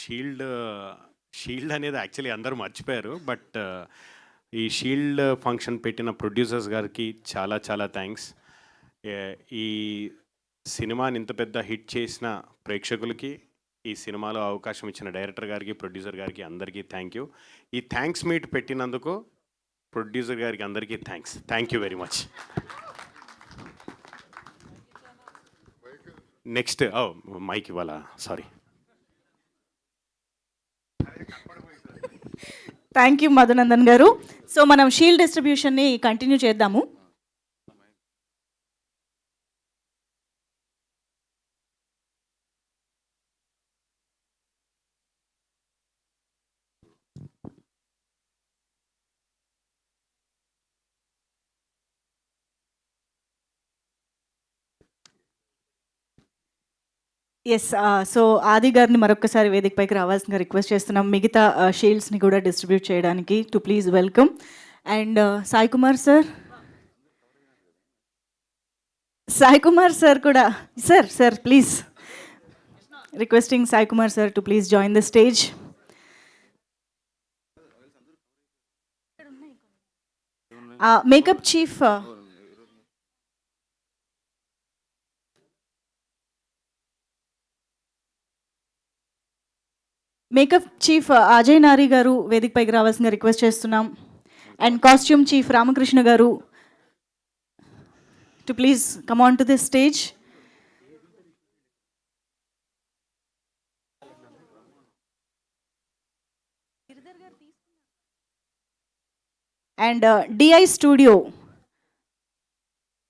[SPEAKER 8] షీల్డ్ అనేది యాక్చువల్లీ అందరూ మర్చిపోయారు, బట్ ఈ షీల్డ్ ఫంక్షన్ పెట్టిన ప్రొడ్యూసర్స్ గారికి చాలా చాలా థ్యాంక్స్. ఈ సినిమాని ఇంత పెద్ద హిట్ చేసిన ప్రేక్షకులకి, ఈ సినిమాలో అవకాశం ఇచ్చిన డైరెక్టర్ గారికి, ప్రొడ్యూసర్ గారికి అందరికీ థ్యాంక్ యూ. ఈ థ్యాంక్స్ మీట్ పెట్టినందుకు ప్రొడ్యూసర్ గారికి అందరికీ thank you very much. Next mic ఇవ్వాలా, సారీ.
[SPEAKER 1] థ్యాంక్ యూ మధునందన్ గారు. సో మనం షీల్డ్ డిస్ట్రిబ్యూషన్ని కంటిన్యూ చేద్దాము. ఎస్, సో ఆది గారిని మరొకసారి వేదిక పైకి రావాల్సిందిగా రిక్వెస్ట్ చేస్తున్నాం, మిగతా షీల్డ్స్ని కూడా డిస్ట్రిబ్యూట్ చేయడానికి. To please welcome. And Sai Kumar sir కూడా, sir please requesting Sai Kumar sir to please join the stage. Makeup chief Ajay Nari garu వేదిక పైకి రావాల్సిందిగా రిక్వెస్ట్ చేస్తున్నాం. And costume chief Ramakrishna garu to please come on to this stage. And DI studio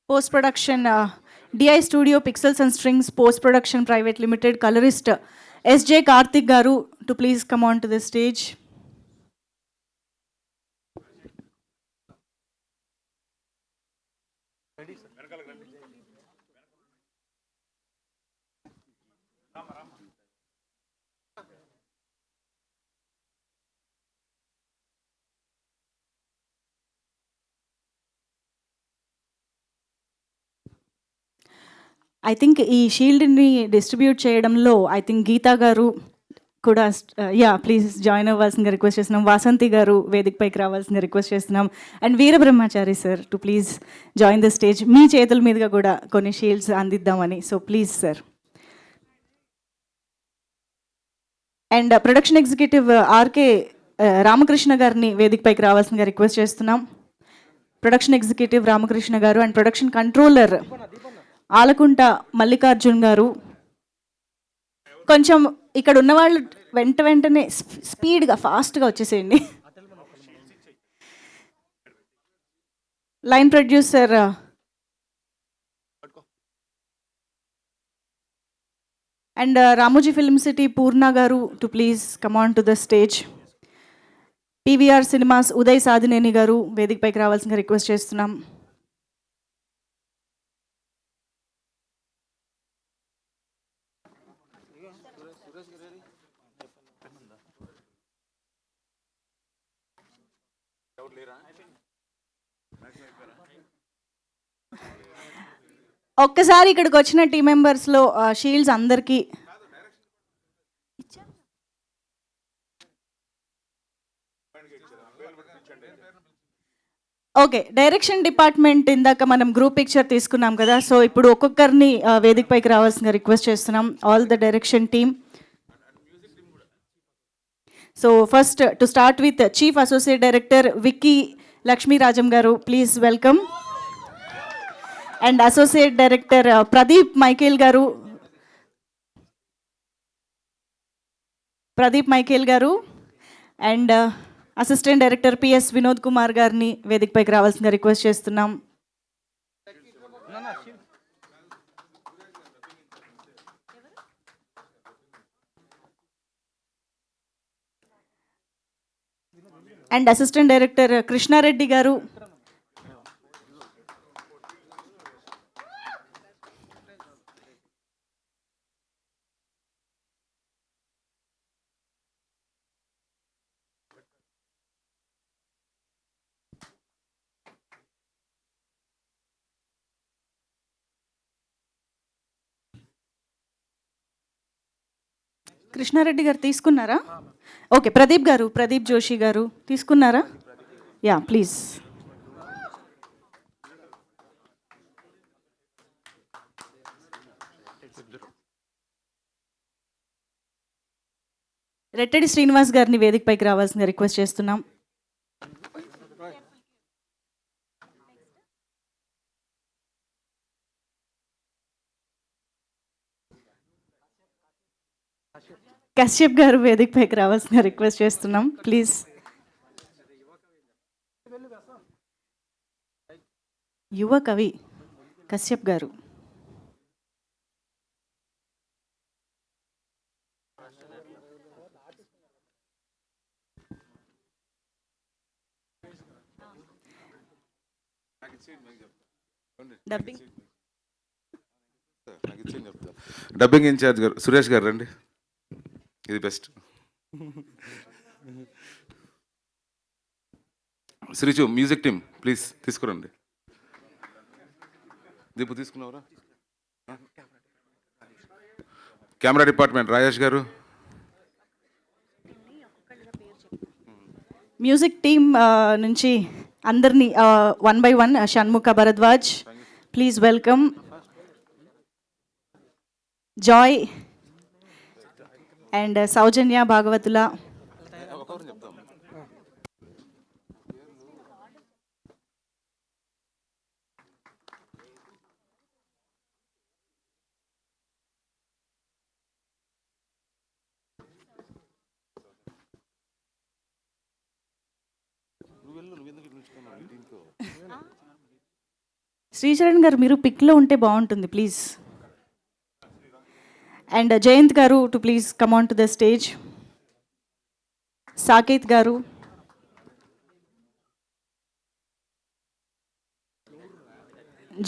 [SPEAKER 1] post production, DI studio pixels and strings post production private limited colourist SJ Karthik garu to please come on to the stage. I think ఈ షీల్డ్ని distribute చేయడంలో I think Geetha garu కూడా please join అవ్వాల్సిందిగా request చేస్తున్నాం. వాసంతి గారు వేదిక పైకి రావాల్సిందిగా రిక్వెస్ట్ చేస్తున్నాం. And Veerabrahmachari sir to please join the stage. మీ చేతుల మీదుగా కూడా కొన్ని షీల్డ్స్ అందిద్దామని. So please sir. And production executive RK Ramakrishna గారిని వేదిక పైకి రావాల్సిందిగా రిక్వెస్ట్ చేస్తున్నాం. Production executive Ramakrishna garu and production controller Alakunta Mallikarjun garu. కొంచెం ఇక్కడ ఉన్న వాళ్ళు వెంటనే స్పీడ్గా ఫాస్ట్గా వచ్చేసేయండి. Line producer and Ramoji Film City Purna garu to please come on to the stage. PVR Cinemas Uday Sadhineni garu వేదికపైకి రావాల్సిందిగా రిక్వెస్ట్ చేస్తున్నాం. ఒక్కసారి ఇక్కడికి వచ్చిన టీం మెంబర్స్లో షీల్డ్స్ అందరికీ ఓకే. డైరెక్షన్ డిపార్ట్మెంట్ ఇందాక మనం గ్రూప్ పిక్చర్ తీసుకున్నాం కదా, సో ఇప్పుడు ఒక్కొక్కరిని వేదికపైకి రావాల్సిందిగా రిక్వెస్ట్ చేస్తున్నాం, all the direction team. So first to start with chief associate director Vicky Lakshmirajam garu, please welcome. And associate director Pradeep Michael garu and assistant director PS Vinod Kumar గారిని వేదికపైకి రావాల్సిందిగా రిక్వెస్ట్ చేస్తున్నాం. అండ్ అసిస్టెంట్ డైరెక్టర్ కృష్ణారెడ్డి గారు, కృష్ణారెడ్డి గారు తీసుకున్నారా? ఓకే. ప్రదీప్ జోషి గారు తీసుకున్నారా? Yeah please. రెట్టెడి శ్రీనివాస్ గారిని వేదికపైకి రావాల్సిందిగా రిక్వెస్ట్ చేస్తున్నాం. కశ్యప్ గారు వేదికపైకి రావాల్సిన రిక్వెస్ట్ చేస్తున్నాం, ప్లీజ్. యువ కవి కశ్యప్ గారు.
[SPEAKER 2] డబ్బింగ్ ఇన్ఛార్జ్ గారు సురేష్ గారు రండి, ఇది best. Srichu music team please తీసుకురండి. దీపు తీసుకున్నావురా? Camera department Rajesh garu.
[SPEAKER 1] Music team నుంచి అందరినీ one by one. Shanmukha Bharadwaj please welcome. Joy and Soujanya Bhagavatula. Sricharan గారు మీరు పిక్లో ఉంటే బాగుంటుంది please. And Jayanth garu to please come on to the stage. Saketh garu,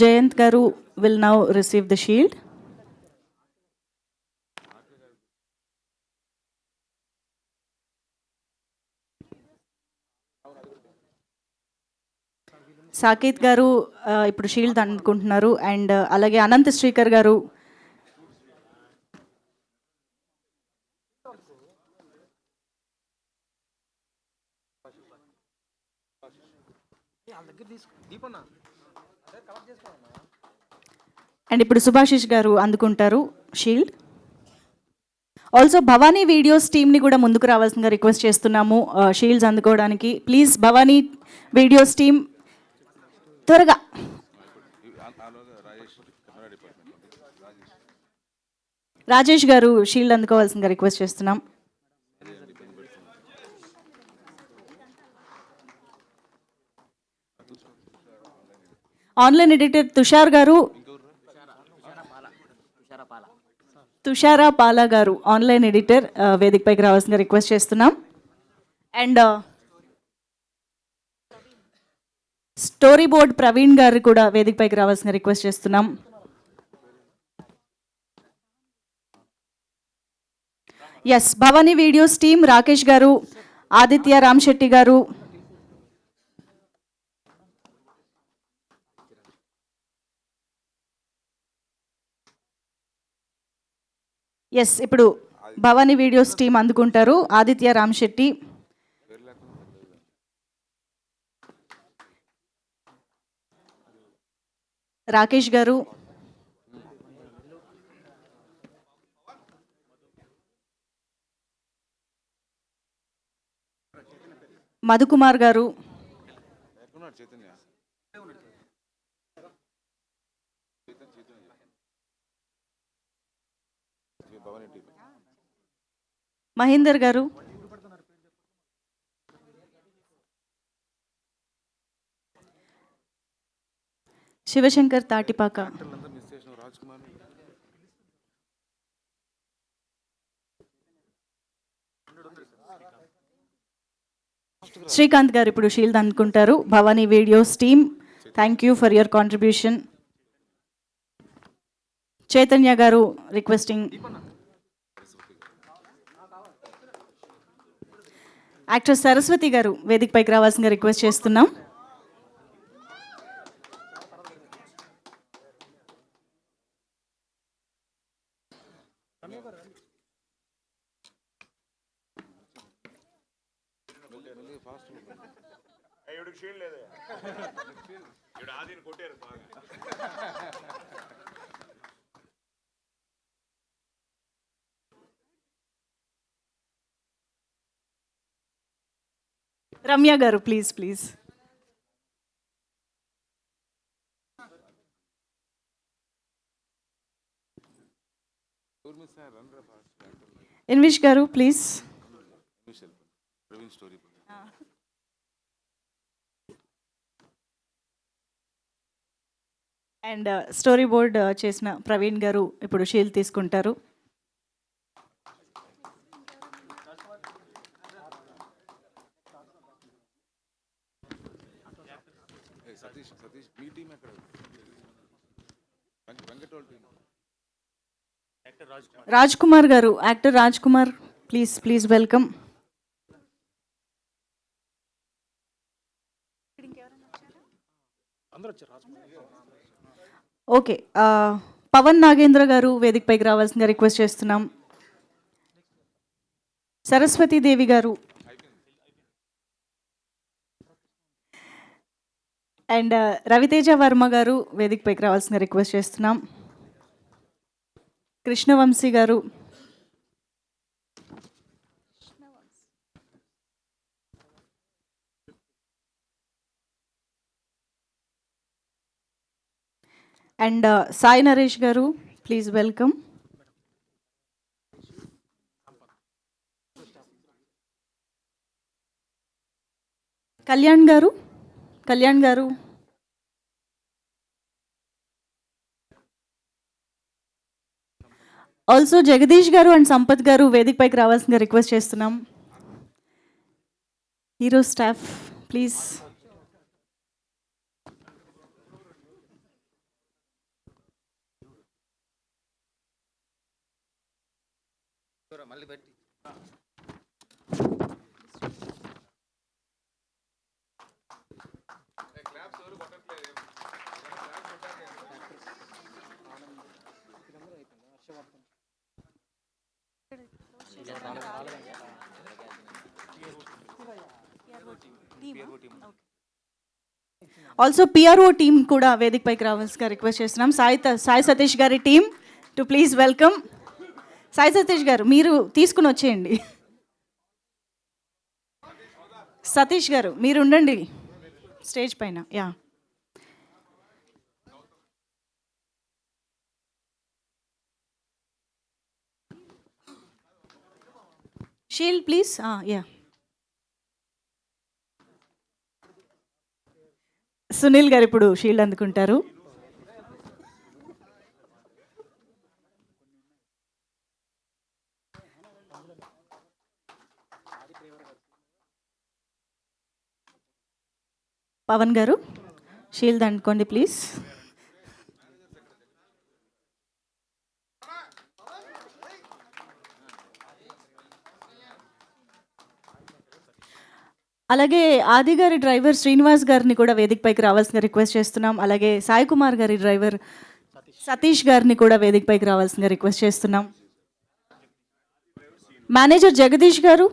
[SPEAKER 1] Jayanth garu will now receive the shield. Saketh garu ఇప్పుడు షీల్డ్ అందుకుంటున్నారు. అండ్ అలాగే అనంత్ శ్రీకర్ గారు, అండ్ ఇప్పుడు సుభాషిష్ గారు అందుకుంటారు షీల్డ్. ఆల్సో భవానీ వీడియోస్ టీమ్ని కూడా ముందుకు రావాల్సిందిగా రిక్వెస్ట్ చేస్తున్నాము షీల్డ్స్ అందుకోవడానికి. ప్లీజ్ భవానీ వీడియోస్ టీమ్ త్వరగా. రాజేష్ గారు షీల్డ్ అందుకోవాల్సిందిగా రిక్వెస్ట్ చేస్తున్నాం. ఆన్లైన్ ఎడిటర్ తుషార్ గారు, తుషారా పాలా గారు ఆన్లైన్ ఎడిటర్ వేదికపైకి రావాల్సిందిగా రిక్వెస్ట్ చేస్తున్నాం. అండ్ స్టోరీ బోర్డ్ ప్రవీణ్ గారు కూడా వేదికపైకి రావాల్సిందిగా రిక్వెస్ట్ చేస్తున్నాం. Yes, Bhavani videos team Rakesh గారు, ఆదిత్య రామ్శెట్టి గారు, ఎస్ ఇప్పుడు భవానీ వీడియోస్ టీం అందుకుంటారు. ఆదిత్య రామ్శెట్టి, రాకేష్ గారు, మధుకుమార్ గారు, మహేందర్ గారు, శివశంకర్ తాటిపాక, శ్రీకాంత్ గారు ఇప్పుడు షీల్డ్ అందుకుంటారు. Bhavani videos team, thank you for your contribution. Chaitanya గారు రిక్వెస్టింగ్. యాక్ట్రెస్ సరస్వతి గారు వేదికపైకి రావాల్సిందిగా రిక్వెస్ట్ చేస్తున్నాం. రమ్య గారు ప్లీజ్ ప్లీజ్. ఇన్విష్ గారు ప్లీజ్. అండ్ స్టోరీ బోర్డ్ చేసిన ప్రవీణ్ గారు ఇప్పుడు షీల్డ్ తీసుకుంటారు. రాజ్ కుమార్ గారు, actor Raj Kumar please please welcome. Okay, Pavan Nagendra గారు వేదికపైకి రావాల్సిందిగా రిక్వెస్ట్ చేస్తున్నాం. సరస్వతీదేవి గారు అండ్ రవితేజ వర్మ గారు వేదికపైకి రావాల్సిందిగా రిక్వెస్ట్ చేస్తున్నాం. కృష్ణవంశీ గారు, అండ్ సాయి నరేష్ గారు ప్లీజ్ వెల్కమ్. కళ్యాణ్ గారు, కళ్యాణ్ గారు, ఆల్సో జగదీష్ గారు అండ్ సంపత్ గారు వేదికపైకి రావాల్సిందిగా రిక్వెస్ట్ చేస్తున్నాం. Hero staff please. Also PRO team కూడా వేదికపైకి రావాల్సిందిగా రిక్వెస్ట్ చేస్తున్నాం. సాయి సతీష్ గారి team to please welcome. Sai Satish గారు మీరు తీసుకుని వచ్చేయండి. సతీష్ గారు మీరు ఉండండి స్టేజ్ పైన. Yeah, shield please. Yeah, Sunil గారు ఇప్పుడు షీల్డ్ అందుకుంటారు. పవన్ గారు షీల్డ్ అనుకోండి ప్లీజ్. అలాగే ఆది గారి డ్రైవర్ శ్రీనివాస్ గారిని కూడా వేదికపైకి రావాల్సిన రిక్వెస్ట్ చేస్తున్నాం. అలాగే సాయి కుమార్ గారి డ్రైవర్ సతీష్ గారిని కూడా వేదికపైకి రావాల్సిన రిక్వెస్ట్ చేస్తున్నాం. మేనేజర్ జగదీష్ గారు,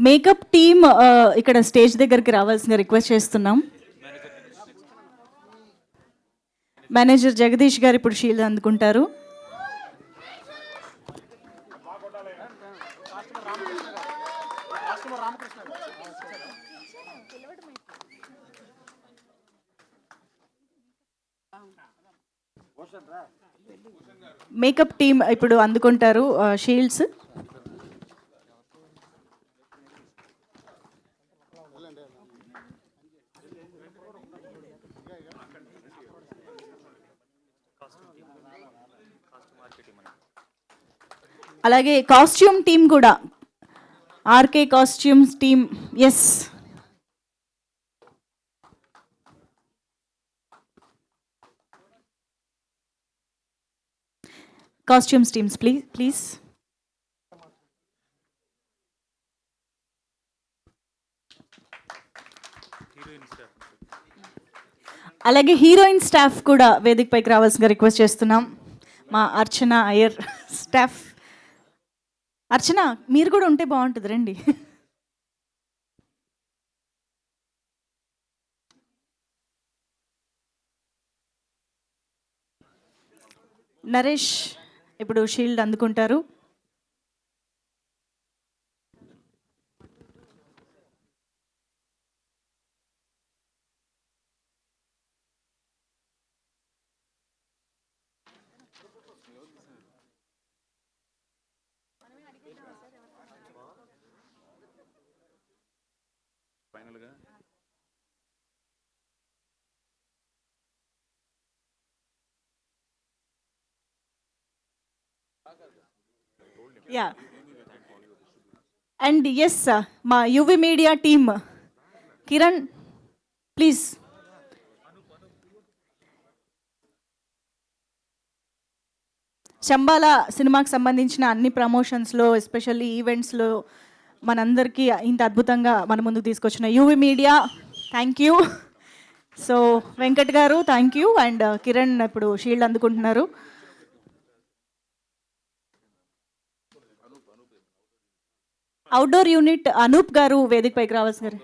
[SPEAKER 1] మేకప్ టీమ్ ఇక్కడ స్టేజ్ దగ్గరికి రావాల్సిన రిక్వెస్ట్ చేస్తున్నాం. మేనేజర్ జగదీష్ గారు ఇప్పుడు షీల్డ్ అందుకుంటారు. మేకప్ టీమ్ ఇప్పుడు అందుకుంటారు షీల్డ్స్. అలాగే కాస్ట్యూమ్ టీమ్ కూడా, RK costumes team. Yes, costumes teams please. అలాగే హీరోయిన్ స్టాఫ్ కూడా వేదికపైకి రావాల్సిందిగా రిక్వెస్ట్ చేస్తున్నాం. మా అర్చన అయ్యర్ స్టాఫ్. అర్చన మీరు కూడా ఉంటే బాగుంటుంది, రండి. నరేష్ ఇప్పుడు షీల్డ్ అందుకుంటారు.
[SPEAKER 3] ఫైనల్గా
[SPEAKER 1] యా, అండ్ ఎస్ మా UV media team. Kiran please. Shambhala సినిమాకి సంబంధించిన అన్ని ప్రమోషన్స్లో, ఎస్పెషల్లీ ఈవెంట్స్లో మనందరికీ ఇంత అద్భుతంగా మన ముందుకు తీసుకొచ్చిన UV media, thank you. So Venkat గారు థ్యాంక్ యూ. అండ్ కిరణ్ ఇప్పుడు షీల్డ్ అందుకుంటున్నారు. అవుట్డోర్ యూనిట్ అనూప్ గారు వేదికపైకి రావాల్సి గారు.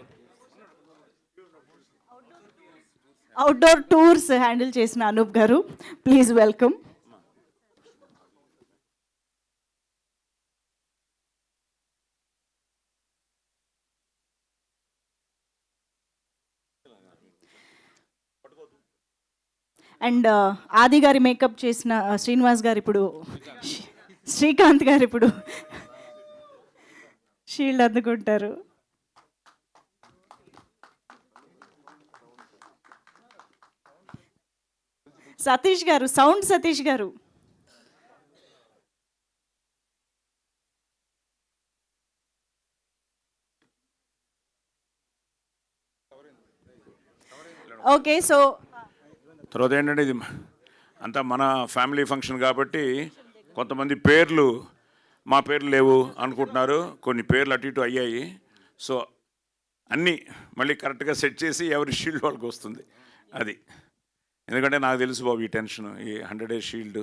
[SPEAKER 1] అవుట్డోర్ టూర్స్ హ్యాండిల్ చేసిన అనూప్ గారు, ప్లీజ్ వెల్కమ్. అండ్ ఆది గారి మేకప్ చేసిన శ్రీనివాస్ గారు ఇప్పుడు, శ్రీకాంత్ గారు ఇప్పుడు షీల్డ్ అందుకుంటారు. సతీష్ గారు, సౌండ్ సతీష్ గారు. ఓకే, సో
[SPEAKER 3] తర్వాత ఏంటంటే ఇది అంతా మన ఫ్యామిలీ ఫంక్షన్ కాబట్టి కొంతమంది పేర్లు మా పేర్లు లేవు అనుకుంటున్నారు. కొన్ని పేర్లు అటు ఇటు అయ్యాయి. సో అన్నీ మళ్ళీ కరెక్ట్గా సెట్ చేసి ఎవరి షీల్డ్ వాళ్ళకి వస్తుంది. అది ఎందుకంటే నాకు తెలుసు బాబు ఈ టెన్షన్. ఈ 100 days షీల్డ్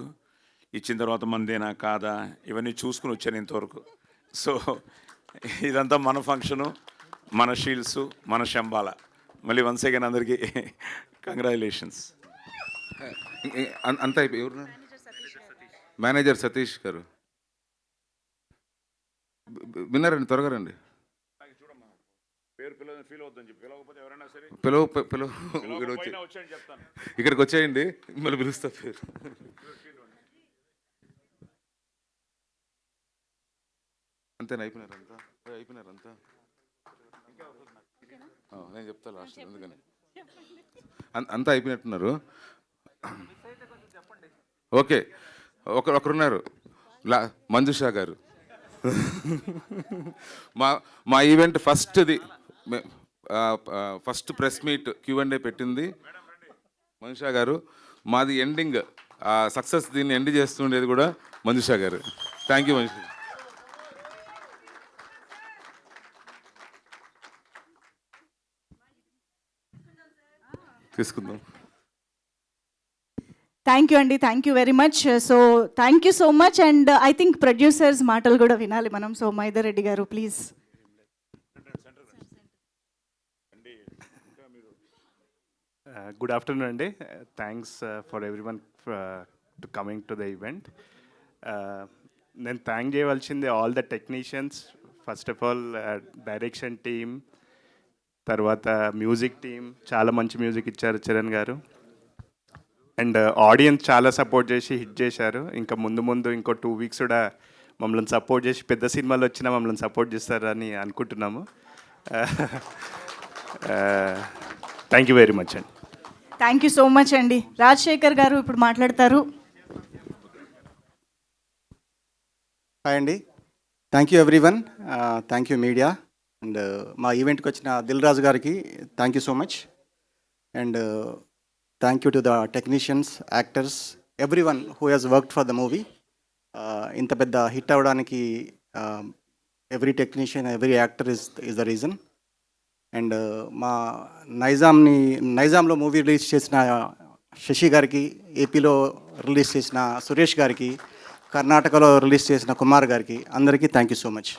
[SPEAKER 3] ఇచ్చిన తర్వాత మందేనా కాదా ఇవన్నీ చూసుకుని వచ్చాను ఇంతవరకు. సో ఇదంతా మన ఫంక్షను, మన షీల్డ్స్, మన శంబాల. మళ్ళీ వన్స్ అగైన్ అందరికీ కంగ్రాచులేషన్స్.
[SPEAKER 2] అంతా అయిపోయి ఎవరు? మేనేజర్ సతీష్ గారు విన్నారండి, త్వరగా రండి.
[SPEAKER 3] పేరు ఫీల్ అవుతుందని చెప్పి పిలవకపోతే ఎవరైనా సరే చెప్తాను.
[SPEAKER 2] ఇక్కడికి వచ్చేయండి, మిమ్మల్ని పిలుస్తా పేరు. అంతేనా? అయిపోయినారంతా? నేను చెప్తా లాస్ట్ ఎందుకని అంతా అయిపోయినట్టున్నారు. ఓకే, ఒకరున్నారు మంజుషా గారు. మా event first press meet Q&A పెట్టింది మంజుషా గారు. మాది ఎండింగ్ సక్సెస్ దీన్ని ఎండ్ చేస్తుండేది కూడా మంజుషా గారు. Thank you Manjusha. తీసుకుందాం.
[SPEAKER 1] థ్యాంక్ యూ అండి, thank you very much. So thank you so much. And I think producers మాటలు కూడా వినాలి మనం. సో మహేందర్ రెడ్డి గారు please.
[SPEAKER 9] Good afternoon, Andy. Thanks for everyone to coming to the event. Then thank చేయవలసింది all the technicians. First of all, direction team, తర్వాత music team, చాలా మంచి music ఇచ్చారు చరణ్ గారు. అండ్ ఆడియన్స్ చాలా సపోర్ట్ చేసి హిట్ చేశారు. ఇంకా ముందు ఇంకో 2 weeks కూడా మమ్మల్ని సపోర్ట్ చేసి పెద్ద సినిమాలు వచ్చినా మమ్మల్ని సపోర్ట్ చేస్తారని అనుకుంటున్నాము. థ్యాంక్ యూ వెరీ మచ్ అండి.
[SPEAKER 1] థ్యాంక్ యూ సో మచ్ అండి. రాజశేఖర్ గారు ఇప్పుడు మాట్లాడతారు.
[SPEAKER 10] హాయ్ అండి, thank you everyone, thank you media. And మా ఈవెంట్కి వచ్చిన దిల్ రాజు గారికి thank you so much. And thank you to the technicians, actors, everyone who has worked for the movie. ఇంత పెద్ద హిట్ అవ్వడానికి every technician, every actor is the reason. And మా నైజాంలో movie release చేసిన శశి గారికి, ఏపీలో రిలీజ్ చేసిన సురేష్ గారికి, కర్ణాటకలో రిలీజ్ చేసిన కుమార్ గారికి, అందరికీ thank you so much.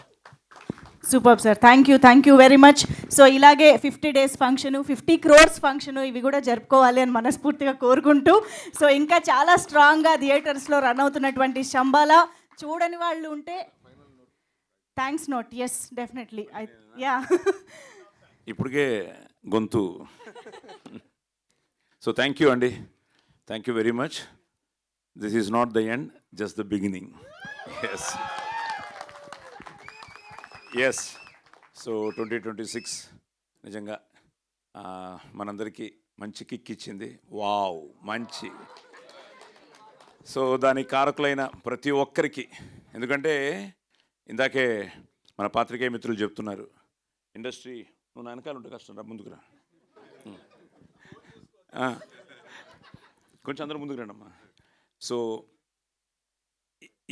[SPEAKER 1] Super sir, thank you very much. So ఇలాగే 50 days ఫంక్షను, 50 crores ఫంక్షను ఇవి కూడా జరుపుకోవాలి అని మనస్ఫూర్తిగా కోరుకుంటూ, సో ఇంకా చాలా స్ట్రాంగ్గా థియేటర్స్లో రన్ అవుతున్నటువంటి శంబాలా చూడని వాళ్ళు ఉంటే thanks note. Yes definitely. Yeah
[SPEAKER 3] ఇప్పటికే గొంతు. సో థ్యాంక్ యూ అండి, thank you very much. This is not the end, just the beginning. Yes. So 2026 నిజంగా మనందరికీ మంచి కిక్ ఇచ్చింది. వావ్, మంచి. సో దానికి కారకులైన ప్రతి ఒక్కరికి, ఎందుకంటే ఇందాకే మన పాత్రికేయ మిత్రులు చెప్తున్నారు, ఇండస్ట్రీ నువ్వు నా వెనకాల ఉంటే కష్టం రా, ముందుకురా, కొంచెం అందరూ ముందుకు రండమ్మా. సో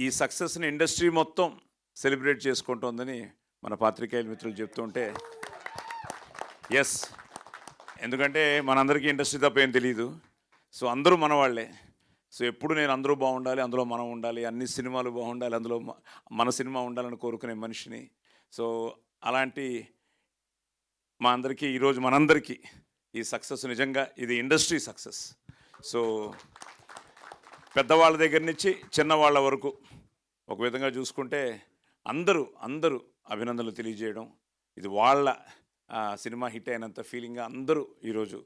[SPEAKER 3] ఈ సక్సెస్ని ఇండస్ట్రీ మొత్తం సెలబ్రేట్ చేసుకుంటోందని మన పాత్రికేయుల మిత్రులు చెప్తుంటే ఎస్, ఎందుకంటే మనందరికీ ఇండస్ట్రీ తప్ప ఏం తెలియదు. సో అందరూ మన వాళ్ళే. సో ఎప్పుడు నేను అందరూ బాగుండాలి, అందులో మనం ఉండాలి, అన్ని సినిమాలు బాగుండాలి, అందులో మన సినిమా ఉండాలని కోరుకునే మనిషిని. సో అలాంటి మా అందరికీ ఈరోజు మనందరికీ ఈ సక్సెస్ నిజంగా ఇది ఇండస్ట్రీ సక్సెస్. సో పెద్దవాళ్ళ దగ్గర నుంచి చిన్నవాళ్ళ వరకు ఒక విధంగా చూసుకుంటే అందరూ అభినందనలు తెలియజేయడం, ఇది వాళ్ళ సినిమా హిట్ అయినంత ఫీలింగ్గా అందరూ ఈరోజు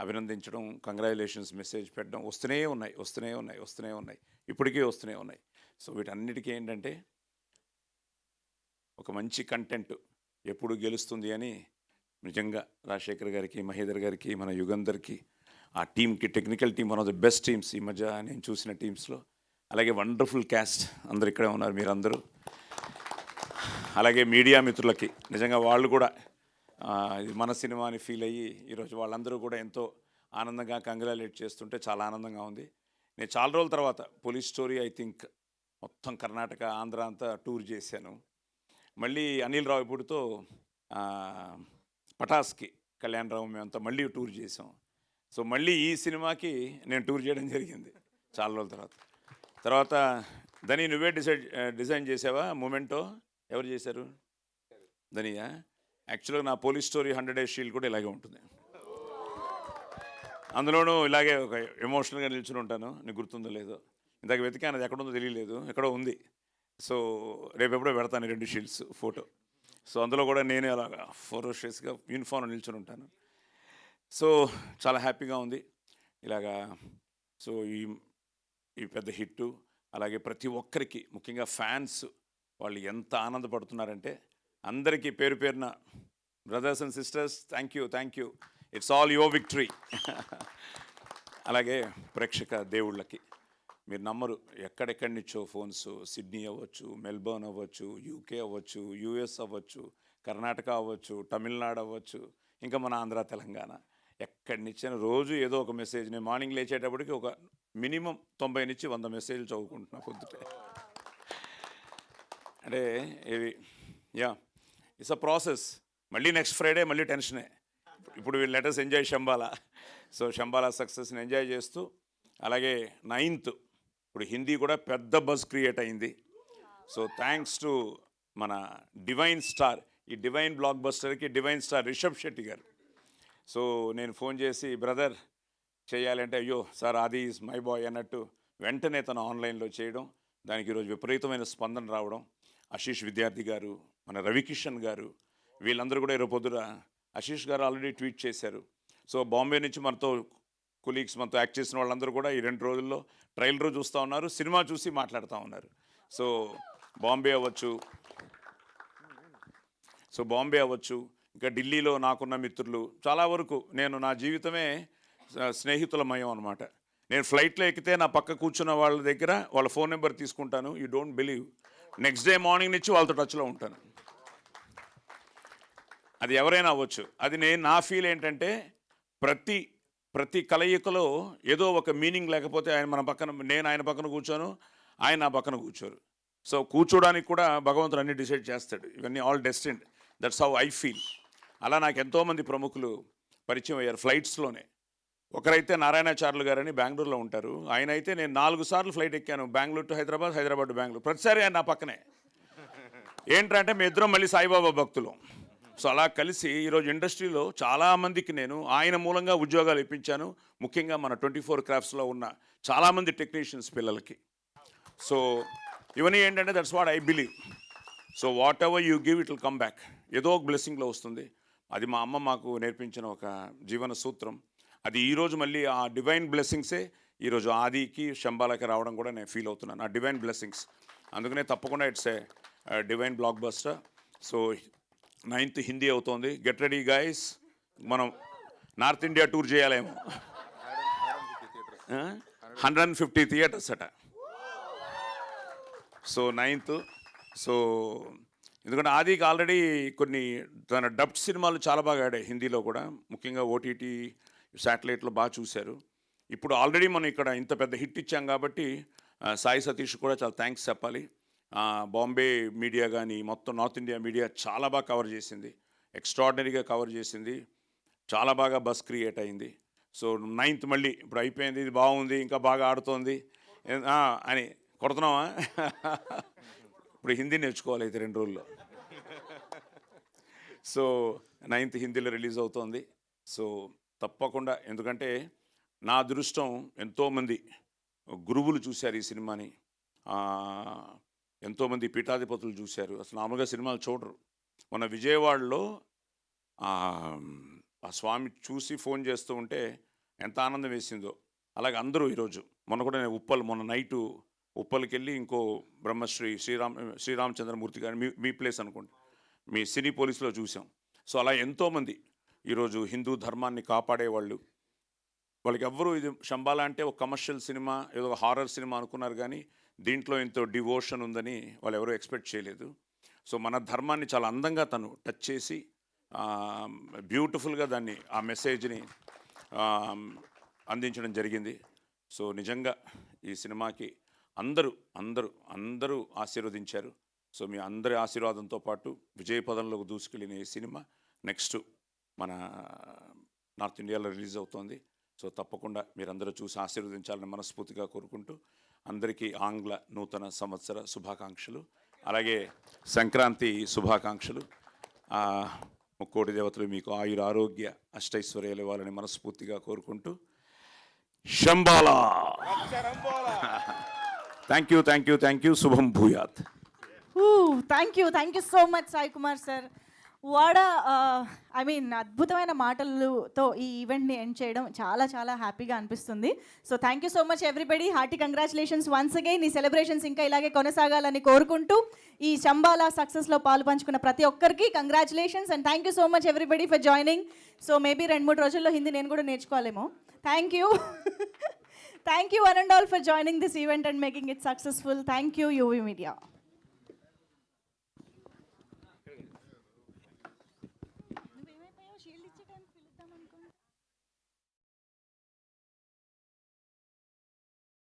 [SPEAKER 3] అభినందించడం, కంగ్రాచులేషన్స్ మెసేజ్ పెట్టడం వస్తూనే ఉన్నాయి, ఇప్పటికీ వస్తూనే ఉన్నాయి. సో వీటన్నిటికీ ఏంటంటే ఒక మంచి కంటెంట్ ఎప్పుడు గెలుస్తుంది అని నిజంగా రాజశేఖర్ గారికి, మహేందర్ గారికి, మన యుగంధర్కి, ఆ టీంకి, technical team one of the best teams ఈ మధ్య నేను చూసిన టీమ్స్లో. అలాగే వండర్ఫుల్ క్యాస్ట్, అందరు ఇక్కడే ఉన్నారు మీరందరూ. అలాగే మీడియా మిత్రులకి నిజంగా వాళ్ళు కూడా ఇది మన సినిమా అని ఫీల్ అయ్యి ఈరోజు వాళ్ళందరూ కూడా ఎంతో ఆనందంగా కంగ్రాచులేట్ చేస్తుంటే చాలా ఆనందంగా ఉంది. నేను చాలా రోజుల తర్వాత పోలీస్ స్టోరీ ఐ థింక్ మొత్తం కర్ణాటక, ఆంధ్ర అంతా టూర్ చేశాను. మళ్ళీ అనిల్ రావిపూడితో పటాస్కి, కళ్యాణరావు మేమంతా మళ్ళీ టూర్ చేసాం. సో మళ్ళీ ఈ సినిమాకి నేను టూర్ చేయడం జరిగింది చాలా రోజుల తర్వాత. ధని నువ్వే డిజైన్ చేసావా మూమెంటో? ఎవరు చేశారు? ధనియా? యాక్చువల్గా నా పోలీస్ స్టోరీ 100 Days షీల్డ్ కూడా ఇలాగే ఉంటుంది. అందులోనూ ఇలాగే ఒక ఎమోషనల్గా నిల్చుని ఉంటాను. నీకు గుర్తుందో లేదో, ఇందాక వెతికాను, అది ఎక్కడుందో తెలియలేదు, ఎక్కడో ఉంది. సో రేపు ఎప్పుడో పెడతాను 2 షీల్డ్స్ ఫోటో. సో అందులో కూడా నేనే అలాగా ఫోరోషియస్గా యూనిఫామ్లో నిల్చుని ఉంటాను. సో చాలా హ్యాపీగా ఉంది ఇలాగా. సో ఈ పెద్ద హిట్టు, అలాగే ప్రతి ఒక్కరికి, ముఖ్యంగా ఫ్యాన్స్ వాళ్ళు ఎంత ఆనందపడుతున్నారంటే అందరికీ పేరు పేరున brothers and sisters, thank you. It's all your victory. అలాగే ప్రేక్షక దేవుళ్ళకి మీరు నమ్మరు, ఎక్కడెక్కడి నుంచో ఫోన్స్, సిడ్నీ అవ్వచ్చు, మెల్బోర్న్ అవ్వచ్చు, యూకే అవ్వచ్చు, యూఎస్ అవ్వచ్చు, కర్ణాటక అవ్వచ్చు, తమిళనాడు అవ్వచ్చు, ఇంకా మన ఆంధ్ర తెలంగాణ, ఎక్కడి నుంచి రోజు ఏదో ఒక మెసేజ్. నేను మార్నింగ్ లేచేటప్పటికి ఒక మినిమం 90 నుంచి 100 మెసేజ్లు చదువుకుంటున్నా పొద్దుటే. అంటే ఇవి ఇట్స్ అ ప్రాసెస్. మళ్ళీ నెక్స్ట్ ఫ్రైడే మళ్ళీ టెన్షనే. ఇప్పుడు వీళ్ళు letters enjoy Shambhala. So Shambhala సక్సెస్ని ఎంజాయ్ చేస్తూ, అలాగే 9th ఇప్పుడు హిందీ కూడా పెద్ద బజ్ క్రియేట్ అయింది. సో థ్యాంక్స్ టు మన డివైన్ స్టార్, ఈ డివైన్ బ్లాక్ బస్టర్కి divine star Rishab Shetty garu. So నేను ఫోన్ చేసి బ్రదర్ చేయాలంటే, అయ్యో సార్ ఆది ఈజ్ మై బాయ్ అన్నట్టు వెంటనే తను ఆన్లైన్లో చేయడం, దానికి ఈరోజు విపరీతమైన స్పందన రావడం. ఆశీష్ విద్యార్థి గారు, మన రవికిషన్ గారు, వీళ్ళందరూ కూడా ఈరోజు పొద్దున ఆశీష్ గారు ఆల్రెడీ ట్వీట్ చేశారు. సో బాంబే నుంచి మనతో కొలీగ్స్, మనతో యాక్ట్ చేసిన వాళ్ళందరూ కూడా ఈ 2 రోజుల్లో ట్రైలర్ చూస్తూ ఉన్నారు, సినిమా చూసి మాట్లాడుతూ ఉన్నారు. సో బాంబే అవ్వచ్చు, ఇంకా ఢిల్లీలో నాకున్న మిత్రులు చాలా వరకు, నేను నా జీవితమే స్నేహితులమయం అనమాట. నేను ఫ్లైట్లో ఎక్కితే నా పక్క కూర్చున్న వాళ్ళ దగ్గర వాళ్ళ ఫోన్ నెంబర్ తీసుకుంటాను. You don't believe, next day morning నుంచి వాళ్ళతో టచ్లో ఉంటాను. అది ఎవరైనా అవ్వచ్చు. అది నా ఫీల్ ఏంటంటే, ప్రతి కలయికలో ఏదో ఒక మీనింగ్ లేకపోతే నేను ఆయన పక్కన కూర్చోను, ఆయన నా పక్కన కూర్చోరు. సో కూర్చోడానికి కూడా భగవంతుడు అన్ని డిసైడ్ చేస్తాడు. ఇవన్నీ all destined. That's how I feel. అలా నాకు ఎంతోమంది ప్రముఖులు పరిచయం అయ్యారు ఫ్లైట్స్లోనే. ఒకరైతే నారాయణాచార్యులు గారని బెంగళూరులో ఉంటారు. ఆయన అయితే నేను 4 సార్లు ఫ్లైట్ ఎక్కాను, బెంగళూరు టు హైదరాబాద్, హైదరాబాద్ టు బెంగళూరు. ప్రతిసారి ఆయన నా పక్కనే. ఏంటంటే మీ ఇద్దరం మళ్ళీ సాయిబాబా భక్తులు. సో అలా కలిసి ఈరోజు ఇండస్ట్రీలో చాలామందికి నేను ఆయన మూలంగా ఉద్యోగాలు ఇప్పించాను. ముఖ్యంగా మన 24 క్రాఫ్ట్స్లో ఉన్న చాలామంది టెక్నీషియన్స్ పిల్లలకి. సో ఇవన్నీ ఏంటంటే that's what I believe. So what ever you give it will come back. ఏదో ఒక బ్లెస్సింగ్లో వస్తుంది. అది మా అమ్మ మాకు నేర్పించిన ఒక జీవన సూత్రం. అది ఈరోజు మళ్ళీ ఆ డివైన్ బ్లెస్సింగ్సే ఈరోజు ఆదికి శంబాలకి రావడం కూడా నేను ఫీల్ అవుతున్నాను, ఆ డివైన్ బ్లెస్సింగ్స్. అందుకనే తప్పకుండా it's a divine block buster. So 9th Hindi అవుతోంది. గెట్ రెడీ గైస్, మనం నార్త్ ఇండియా టూర్ చేయాలేమో. 150 థియేటర్స్ అట. So 9th. సో ఎందుకంటే ఆదికి ఆల్రెడీ కొన్ని తన డబ్డ్ సినిమాలు చాలా బాగా ఆడాయి హిందీలో కూడా, ముఖ్యంగా ఓటీటీ శాటిలైట్లో బాగా చూశారు. ఇప్పుడు ఆల్రెడీ మనం ఇక్కడ ఇంత పెద్ద హిట్ ఇచ్చాం కాబట్టి సాయి సతీష్ కూడా చాలా థ్యాంక్స్ చెప్పాలి. బాంబే మీడియా కానీ మొత్తం నార్త్ ఇండియా మీడియా చాలా బాగా కవర్ చేసింది, ఎక్స్ట్రాడినరీగా కవర్ చేసింది, చాలా బాగా బస్ క్రియేట్ అయింది. సో 9th మళ్ళీ ఇప్పుడు అయిపోయింది, ఇది బాగుంది, ఇంకా బాగా ఆడుతోంది అని కొడుతున్నావా? ఇప్పుడు హిందీ నేర్చుకోవాలి అయితే 2 రోజుల్లో. సో 9th హిందీలో రిలీజ్ అవుతోంది. సో తప్పకుండా, ఎందుకంటే నా అదృష్టం ఎంతోమంది గురువులు చూశారు ఈ సినిమాని, ఎంతోమంది పీఠాధిపతులు చూశారు. అసలు మామూలుగా సినిమాలు చూడరు. మొన్న విజయవాడలో ఆ స్వామి చూసి ఫోన్ చేస్తూ ఉంటే ఎంత ఆనందం వేసిందో, అలాగే అందరూ ఈరోజు. మొన్న కూడా నేను మొన్న నైటు ఉప్పల్కి వెళ్ళి ఇంకో బ్రహ్మశ్రీ శ్రీరామచంద్రమూర్తి గారు, మీ ప్లేస్ అనుకోండి, మీ సినీ పోలీసులో చూసాం. సో అలా ఎంతోమంది ఈరోజు హిందూ ధర్మాన్ని కాపాడేవాళ్ళు. వాళ్ళకి ఎవ్వరూ ఇది శంబాలా అంటే ఒక కమర్షియల్ సినిమా, ఏదో ఒక హారర్ సినిమా అనుకున్నారు, కానీ దీంట్లో ఎంతో డివోషన్ ఉందని వాళ్ళు ఎవరూ ఎక్స్పెక్ట్ చేయలేదు. సో మన ధర్మాన్ని చాలా అందంగా తను టచ్ చేసి బ్యూటిఫుల్గా దాన్ని, ఆ మెసేజ్ని అందించడం జరిగింది. సో నిజంగా ఈ సినిమాకి అందరూ ఆశీర్వదించారు. సో మీ అందరి ఆశీర్వాదంతో పాటు విజయపదంలోకి దూసుకెళ్ళిన ఈ సినిమా నెక్స్ట్ మన నార్త్ ఇండియాలో రిలీజ్ అవుతోంది. సో తప్పకుండా మీరందరూ చూసి ఆశీర్వదించాలని మనస్ఫూర్తిగా కోరుకుంటూ, అందరికీ ఆంగ్ల నూతన సంవత్సర శుభాకాంక్షలు, అలాగే సంక్రాంతి శుభాకాంక్షలు. ముక్కోటి దేవతలు మీకు ఆయుర ఆరోగ్య అష్టైశ్వర్యాలు ఇవ్వాలని మనస్ఫూర్తిగా కోరుకుంటూ, శంబాలా. Thank you. శుభం భూయాత్.
[SPEAKER 1] Thank you so much Sai Kumar sir. వాడ ఐ మీన్ అద్భుతమైన మాటలతో ఈ ఈవెంట్ని ఎండ్ చేయడం చాలా చాలా హ్యాపీగా అనిపిస్తుంది. So thank you so much everybody. Hearty congratulations once again. ఈ సెలబ్రేషన్స్ ఇంకా ఇలాగే కొనసాగాలని కోరుకుంటూ ఈ శంబాలా సక్సెస్లో పాలు పంచుకున్న ప్రతి ఒక్కరికి congratulations and thank you so much everybody for joining. So maybe 2-3 రోజుల్లో హిందీ నేను కూడా నేర్చుకోవాలేమో. Thank you. Thank you one and all for joining this event and making it successful. Thank you UV media.